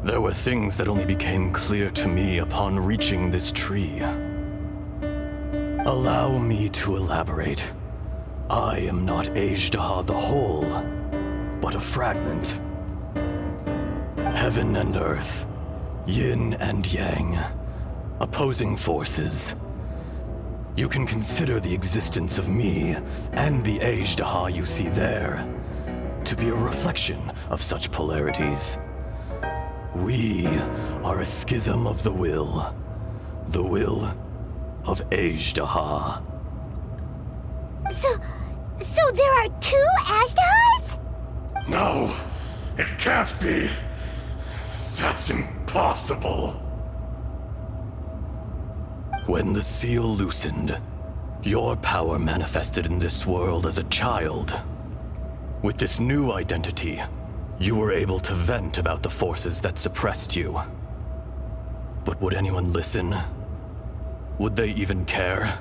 There were things that only became clear to me upon reaching this tree. Allow me to elaborate. I am not Azhdaha the whole, but a fragment. Heaven and earth, yin and yang, opposing forces. You can consider the existence of me and the Azhdaha you see there to be a reflection of such polarities. We are a schism of the will of Azhdaha. So there are two Azhdahas? No, it can't be. That's impossible. When the seal loosened, your power manifested in this world as a child. With this new identity, you were able to vent about the forces that suppressed you. But would anyone listen? Would they even care?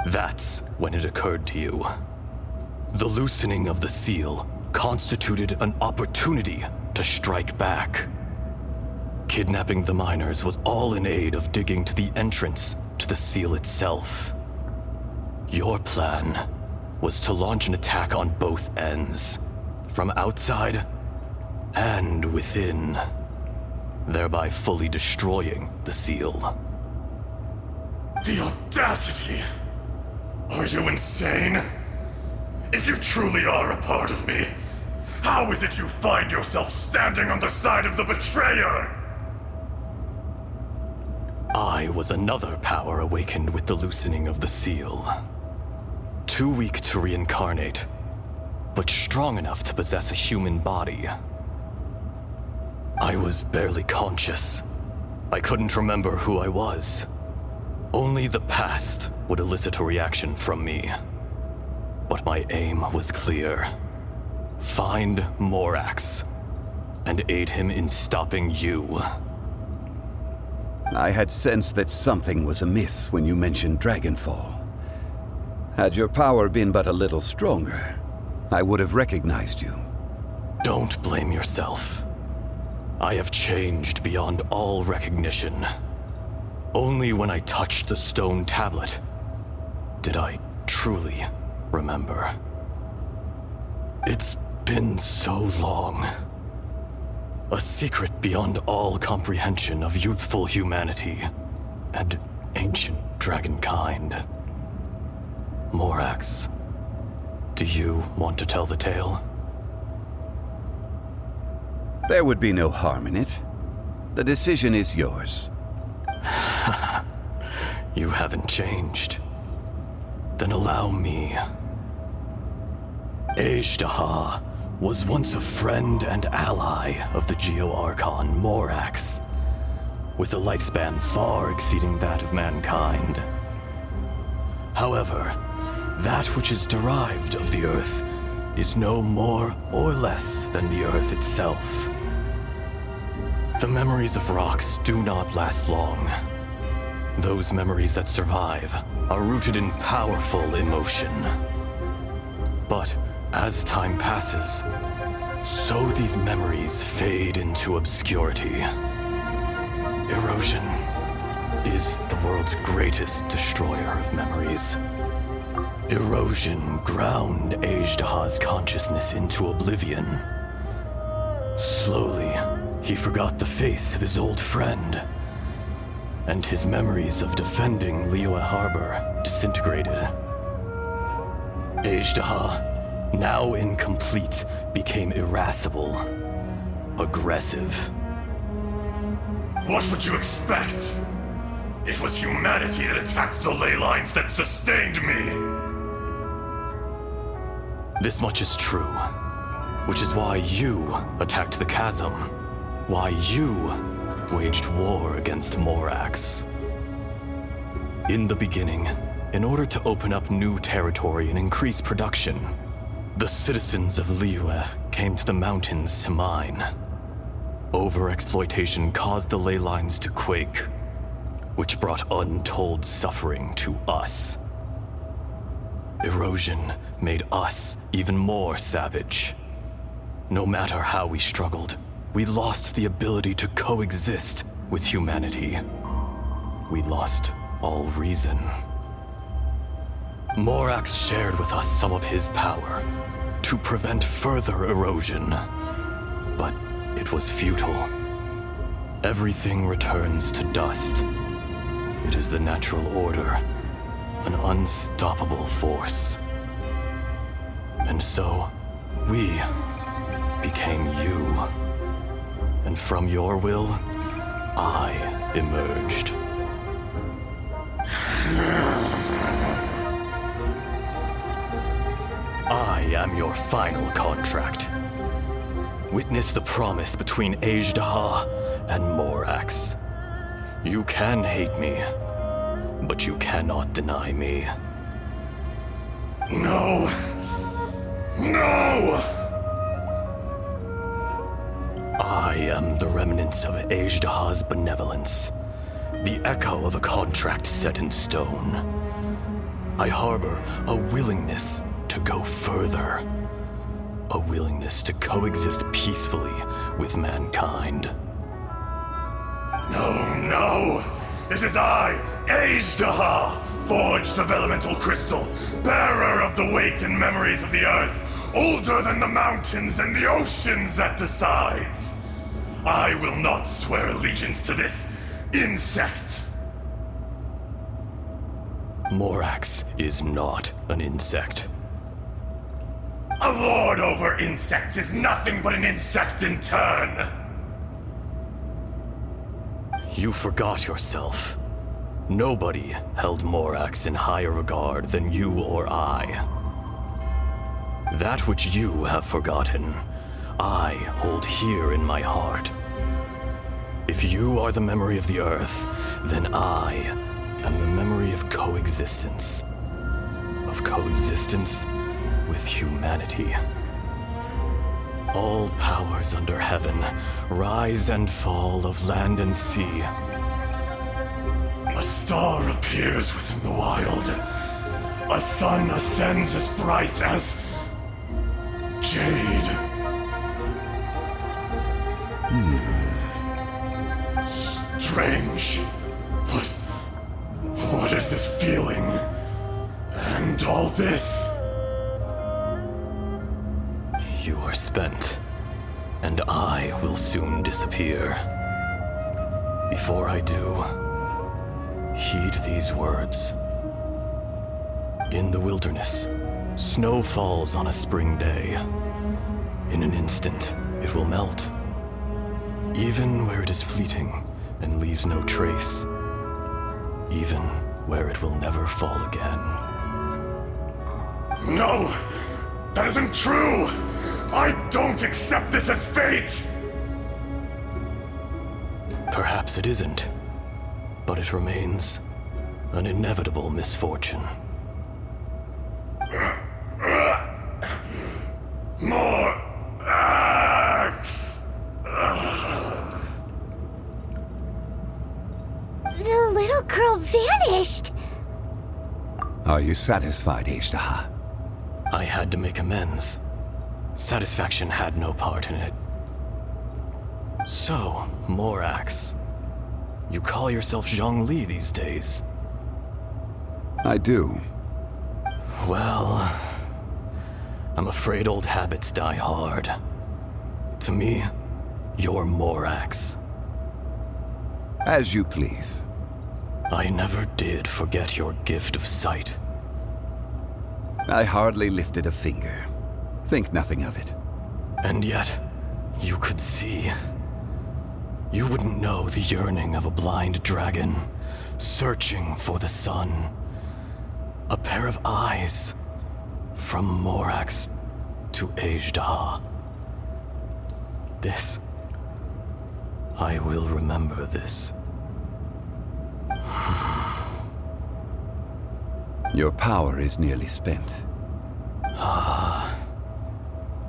That's when it occurred to you. The loosening of the seal constituted an opportunity to strike back. Kidnapping the miners was all in aid of digging to the entrance to the seal itself. Your plan was to launch an attack on both ends, from outside and within, thereby fully destroying the seal. The audacity! Are you insane? If you truly are a part of me, how is it you find yourself standing on the side of the betrayer? I was another power awakened with the loosening of the seal. Too weak to reincarnate, but strong enough to possess a human body. I was barely conscious. I couldn't remember who I was. Only the past would elicit a reaction from me. But my aim was clear. Find Morax, and aid him in stopping you. I had sensed that something was amiss when you mentioned Dragonfall. Had your power been but a little stronger, I would have recognized you. Don't blame yourself. I have changed beyond all recognition. Only when I touched the stone tablet did I truly remember. It's been so long. A secret beyond all comprehension of youthful humanity and ancient dragonkind. Morax, do you want to tell the tale? There would be no harm in it. The decision is yours. You haven't changed. Then allow me. Azhdaha was once a friend and ally of the Geo-Archon Morax, with a lifespan far exceeding that of mankind. However, that which is derived of the Earth is no more or less than the Earth itself. The memories of rocks do not last long. Those memories that survive are rooted in powerful emotion. But as time passes, so these memories fade into obscurity. Erosion is the world's greatest destroyer of memories. Erosion ground Azhdaha's consciousness into oblivion. Slowly, he forgot the face of his old friend, and his memories of defending Liyue Harbor disintegrated. Azhdaha, now incomplete, became irascible, aggressive. What would you expect? It was humanity that attacked the ley lines that sustained me. This much is true, which is why you attacked the chasm, why you waged war against Morax. In the beginning, in order to open up new territory and increase production, the citizens of Liyue came to the mountains to mine. Overexploitation caused the ley lines to quake, which brought untold suffering to us. Erosion made us even more savage. No matter how we struggled, we lost the ability to coexist with humanity. We lost all reason. Morax shared with us some of his power to prevent further erosion, but it was futile. Everything returns to dust. It is the natural order, an unstoppable force. And so, we became you. And from your will, I emerged. I am your final contract. Witness the promise between Azhdaha and Morax. You can hate me, but you cannot deny me. No! No! I am the remnants of Azhdaha's benevolence, the echo of a contract set in stone. I harbor a willingness to go further, a willingness to coexist peacefully with mankind. No, no! It is I, Azhdaha, forged of elemental crystal, bearer of the weight and memories of the earth, older than the mountains and the oceans that decides. I will not swear allegiance to this insect. Morax is not an insect. A lord over insects is nothing but an insect in turn. You forgot yourself. Nobody held Morax in higher regard than you or I. That which you have forgotten, I hold here in my heart. If you are the memory of the earth, then I am the memory of coexistence. Of coexistence with humanity. All powers under heaven, rise and fall of land and sea. A star appears within the wild. A sun ascends as bright as jade. Strange. What is this feeling? And all this? You are spent, and I will soon disappear. Before I do, heed these words. In the wilderness, snow falls on a spring day. In an instant, it will melt. Even where it is fleeting and leaves no trace. Even where it will never fall again. No! That isn't true! I don't accept this as fate! Perhaps it isn't, but it remains an inevitable misfortune. More axe! The little girl vanished! Are you satisfied, Azhdaha? I had to make amends. Satisfaction had no part in it. So, Morax, you call yourself Zhongli these days? I do. Well, I'm afraid old habits die hard. To me, you're Morax. As you please. I never did forget your gift of sight. I hardly lifted a finger. Think nothing of it. And yet, you could see. You wouldn't know the yearning of a blind dragon, searching for the sun. A pair of eyes, from Morax to Azhdaha. This. I will remember this. Your power is nearly spent.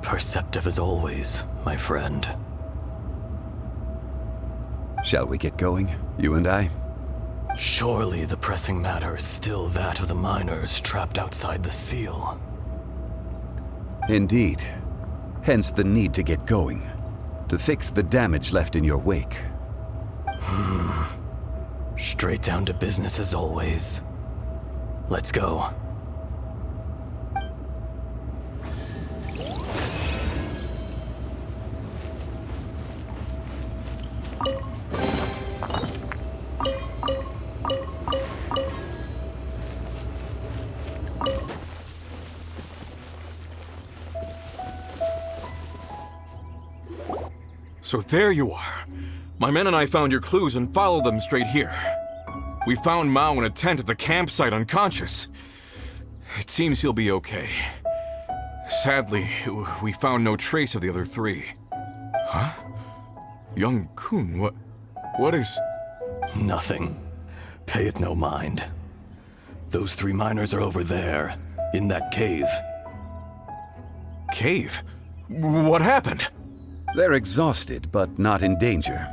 Perceptive as always, my friend. Shall we get going, you and I? Surely the pressing matter is still that of the miners trapped outside the seal. Indeed. Hence the need to get going. To fix the damage left in your wake. Straight down to business as always. Let's go. So there you are. My men and I found your clues and followed them straight here. We found Mao in a tent at the campsite unconscious. It seems he'll be okay. Sadly, we found no trace of the other three. Huh? Young Kun, what is... Nothing. Pay it no mind. Those three miners are over there, in that cave. Cave? What happened? They're exhausted, but not in danger.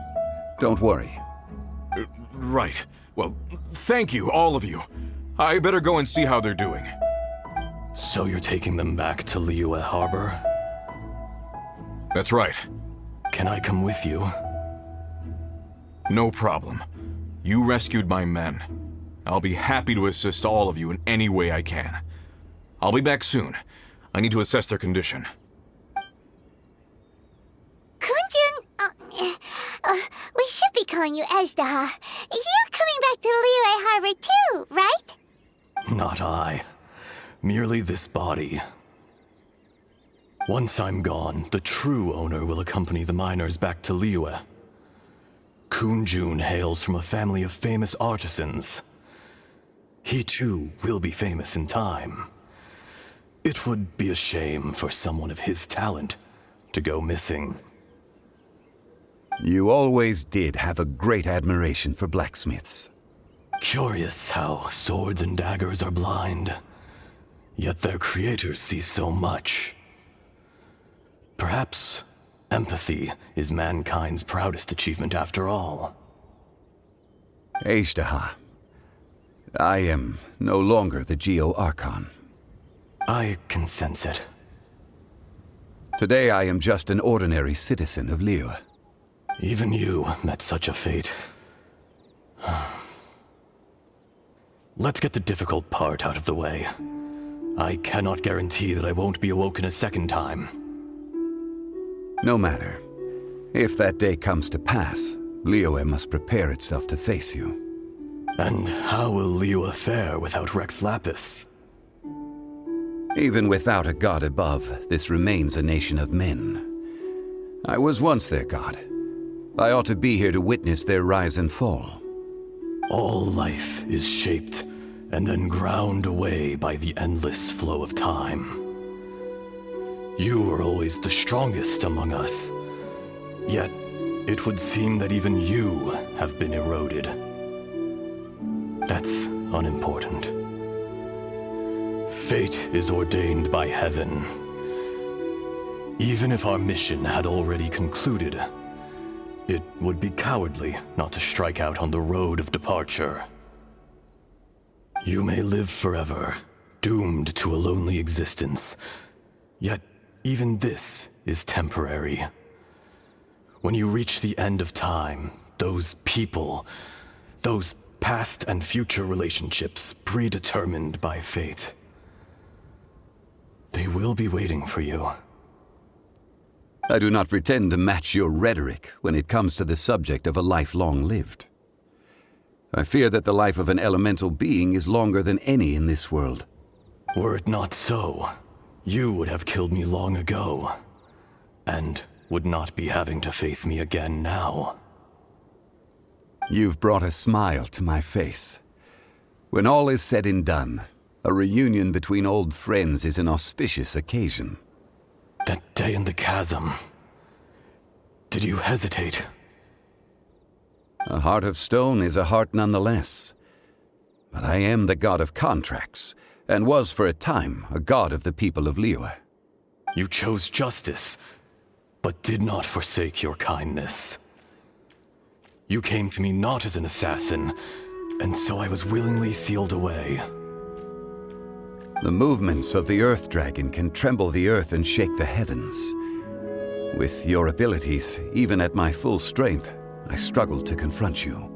Don't worry. Right. Well, thank you, all of you. I better go and see how they're doing. So you're taking them back to Liyue Harbor? That's right. Can I come with you? No problem. You rescued my men. I'll be happy to assist all of you in any way I can. I'll be back soon. I need to assess their condition. Kunjun, we should be calling you Azhdaha. You're coming back to Liyue Harbor too, right? Not I. Merely this body. Once I'm gone, the true owner will accompany the miners back to Liyue. Kunjun hails from a family of famous artisans. He too will be famous in time. It would be a shame for someone of his talent to go missing. You always did have a great admiration for blacksmiths. Curious how swords and daggers are blind, yet their creators see so much. Perhaps empathy is mankind's proudest achievement after all. Azhdaha, I am no longer the Geo-Archon. I can sense it. Today I am just an ordinary citizen of Liyue. Even you met such a fate. Let's get the difficult part out of the way. I cannot guarantee that I won't be awoken a second time. No matter. If that day comes to pass, Liyue must prepare itself to face you. And how will Liyue fare without Rex Lapis? Even without a god above, this remains a nation of men. I was once their god. I ought to be here to witness their rise and fall. All life is shaped and then ground away by the endless flow of time. You were always the strongest among us, yet it would seem that even you have been eroded. That's unimportant. Fate is ordained by heaven. Even if our mission had already concluded, it would be cowardly not to strike out on the road of departure. You may live forever, doomed to a lonely existence. Yet, even this is temporary. When you reach the end of time, those people, those past and future relationships predetermined by fate, they will be waiting for you. I do not pretend to match your rhetoric when it comes to the subject of a life long lived. I fear that the life of an elemental being is longer than any in this world. Were it not so, you would have killed me long ago, and would not be having to face me again now. You've brought a smile to my face. When all is said and done, a reunion between old friends is an auspicious occasion. That day in the chasm, did you hesitate? A heart of stone is a heart nonetheless. But I am the god of contracts, and was for a time a god of the people of Liyue. You chose justice, but did not forsake your kindness. You came to me not as an assassin, and so I was willingly sealed away. The movements of the Earth Dragon can tremble the earth and shake the heavens. With your abilities, even at my full strength, I struggled to confront you,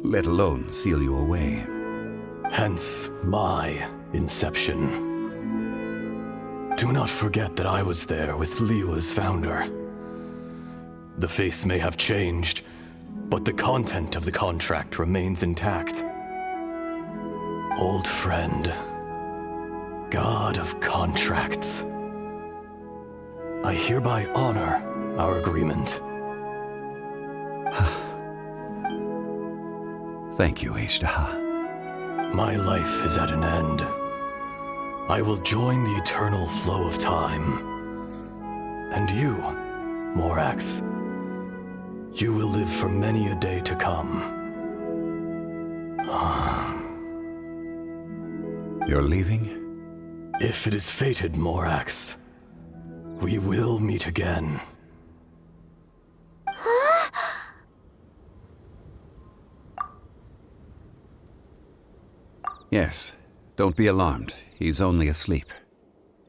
let alone seal you away. Hence my inception. Do not forget that I was there with Liyue's founder. The face may have changed, but the content of the contract remains intact. Old friend, god of contracts, I hereby honor our agreement. Thank you, Azhdaha. My life is at an end. I will join the eternal flow of time. And you, Morax, you will live for many a day to come. You're leaving? If it is fated, Morax, we will meet again. Yes. Don't be alarmed. He's only asleep.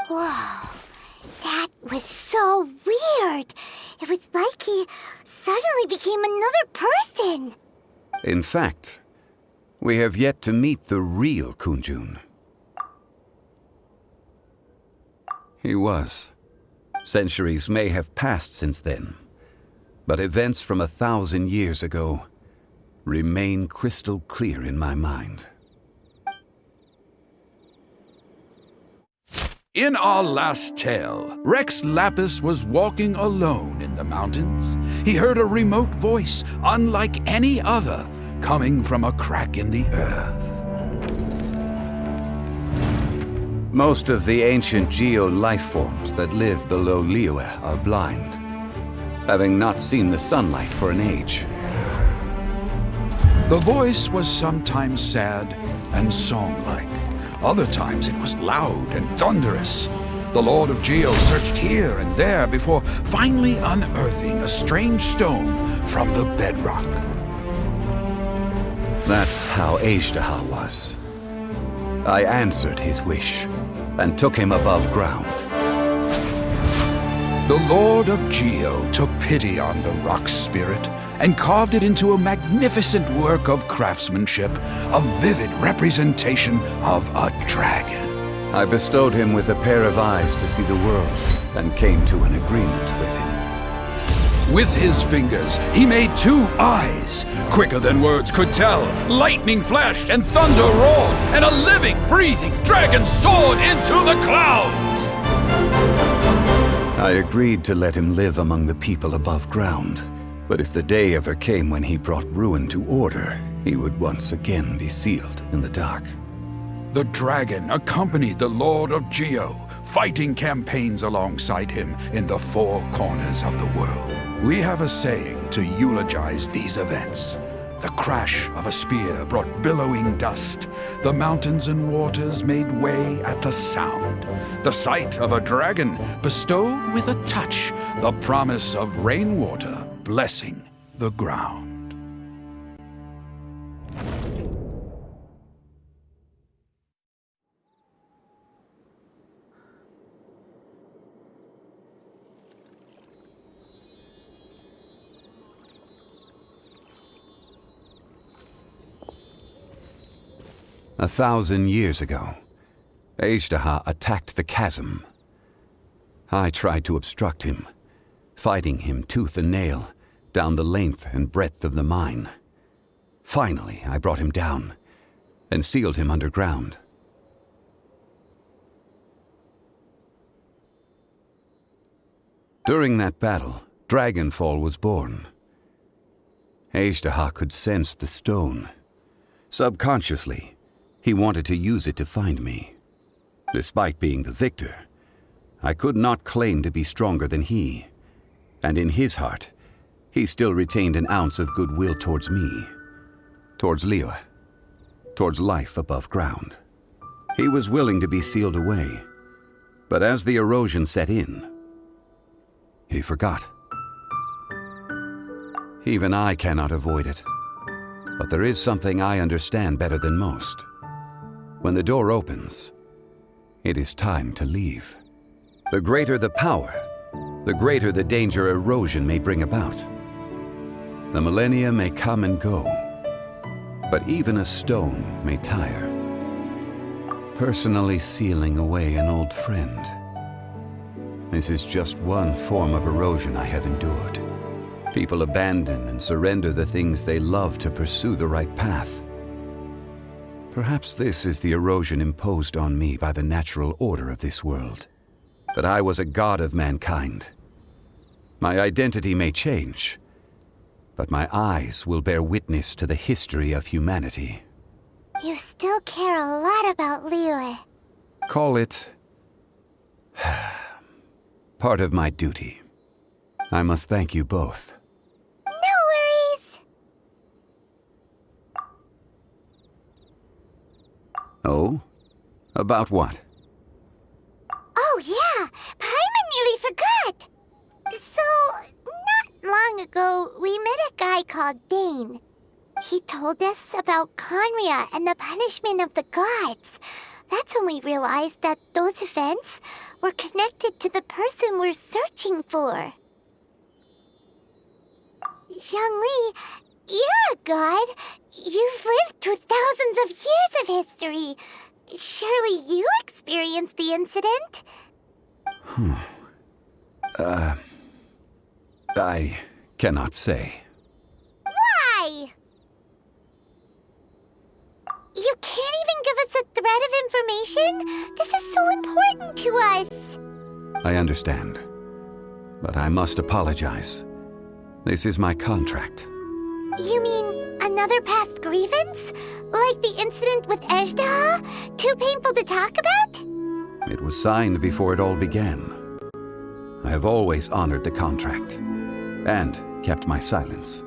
Whoa. That was so weird. It was like he suddenly became another person. In fact, we have yet to meet the real Kunjun. He was. Centuries may have passed since then, but events from 1,000 years ago remain crystal clear in my mind. In our last tale, Rex Lapis was walking alone in the mountains. He heard a remote voice, unlike any other, coming from a crack in the earth. Most of the ancient geo-life forms that live below Liyue are blind, having not seen the sunlight for an age. The voice was sometimes sad and song-like. Other times it was loud and thunderous. The Lord of Geo searched here and there before finally unearthing a strange stone from the bedrock. That's how Azhdaha was. I answered his wish and took him above ground. The Lord of Geo took pity on the rock spirit and carved it into a magnificent work of craftsmanship, a vivid representation of a dragon. I bestowed him with a pair of eyes to see the world and came to an agreement with him. With his fingers, he made 2 eyes. Quicker than words could tell, lightning flashed and thunder roared, and a living, breathing dragon soared into the clouds. I agreed to let him live among the people above ground. But if the day ever came when he brought ruin to order, he would once again be sealed in the dark. The dragon accompanied the Lord of Geo, fighting campaigns alongside him in the 4 corners of the world. We have a saying to eulogize these events. The crash of a spear brought billowing dust. The mountains and waters made way at the sound. The sight of a dragon bestowed with a touch the promise of rainwater blessing the ground. 1,000 years ago, Azhdaha attacked the chasm. I tried to obstruct him, fighting him tooth and nail down the length and breadth of the mine. Finally, I brought him down and sealed him underground. During that battle, Dragonfall was born. Azhdaha could sense the stone. Subconsciously, he wanted to use it to find me. Despite being the victor, I could not claim to be stronger than he, and in his heart, he still retained an ounce of goodwill towards me, towards Liyue, towards life above ground. He was willing to be sealed away, but as the erosion set in, he forgot. Even I cannot avoid it, but there is something I understand better than most. When the door opens, it is time to leave. The greater the power, the greater the danger erosion may bring about. The millennia may come and go, but even a stone may tire. Personally sealing away an old friend. This is just one form of erosion I have endured. People abandon and surrender the things they love to pursue the right path. Perhaps this is the erosion imposed on me by the natural order of this world. That I was a god of mankind. My identity may change, but my eyes will bear witness to the history of humanity. You still care a lot about Liyue. Call it part of my duty. I must thank you both. No worries. Oh? About what? Oh yeah, Paimon nearly forgot. So, not long ago, we met a guy called Dane. He told us about Conria and the punishment of the gods. That's when we realized that those events were connected to the person we're searching for. Zhongli, you're a god. You've lived through thousands of years of history. Surely you experienced the incident? I cannot say. Why? You can't even give us a thread of information? This is so important to us. I understand, but I must apologize. This is my contract. You mean another past grievance? Like the incident with Azhdaha? Too painful to talk about? It was signed before it all began. I have always honored the contract, and kept my silence.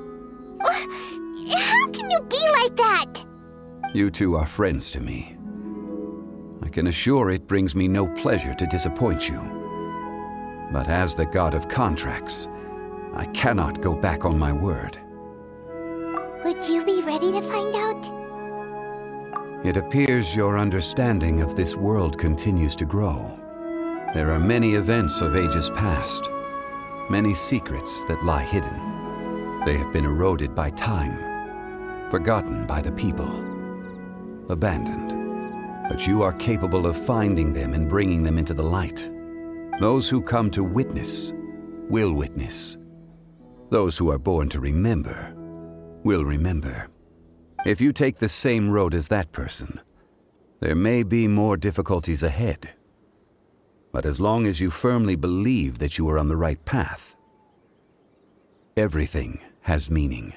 How can you be like that? You two are friends to me. I can assure it brings me no pleasure to disappoint you. But as the god of contracts, I cannot go back on my word. Would you be ready to find out? It appears your understanding of this world continues to grow. There are many events of ages past, many secrets that lie hidden. They have been eroded by time, forgotten by the people, abandoned. But you are capable of finding them and bringing them into the light. Those who come to witness will witness. Those who are born to remember will remember. If you take the same road as that person, there may be more difficulties ahead. But as long as you firmly believe that you are on the right path, everything has meaning.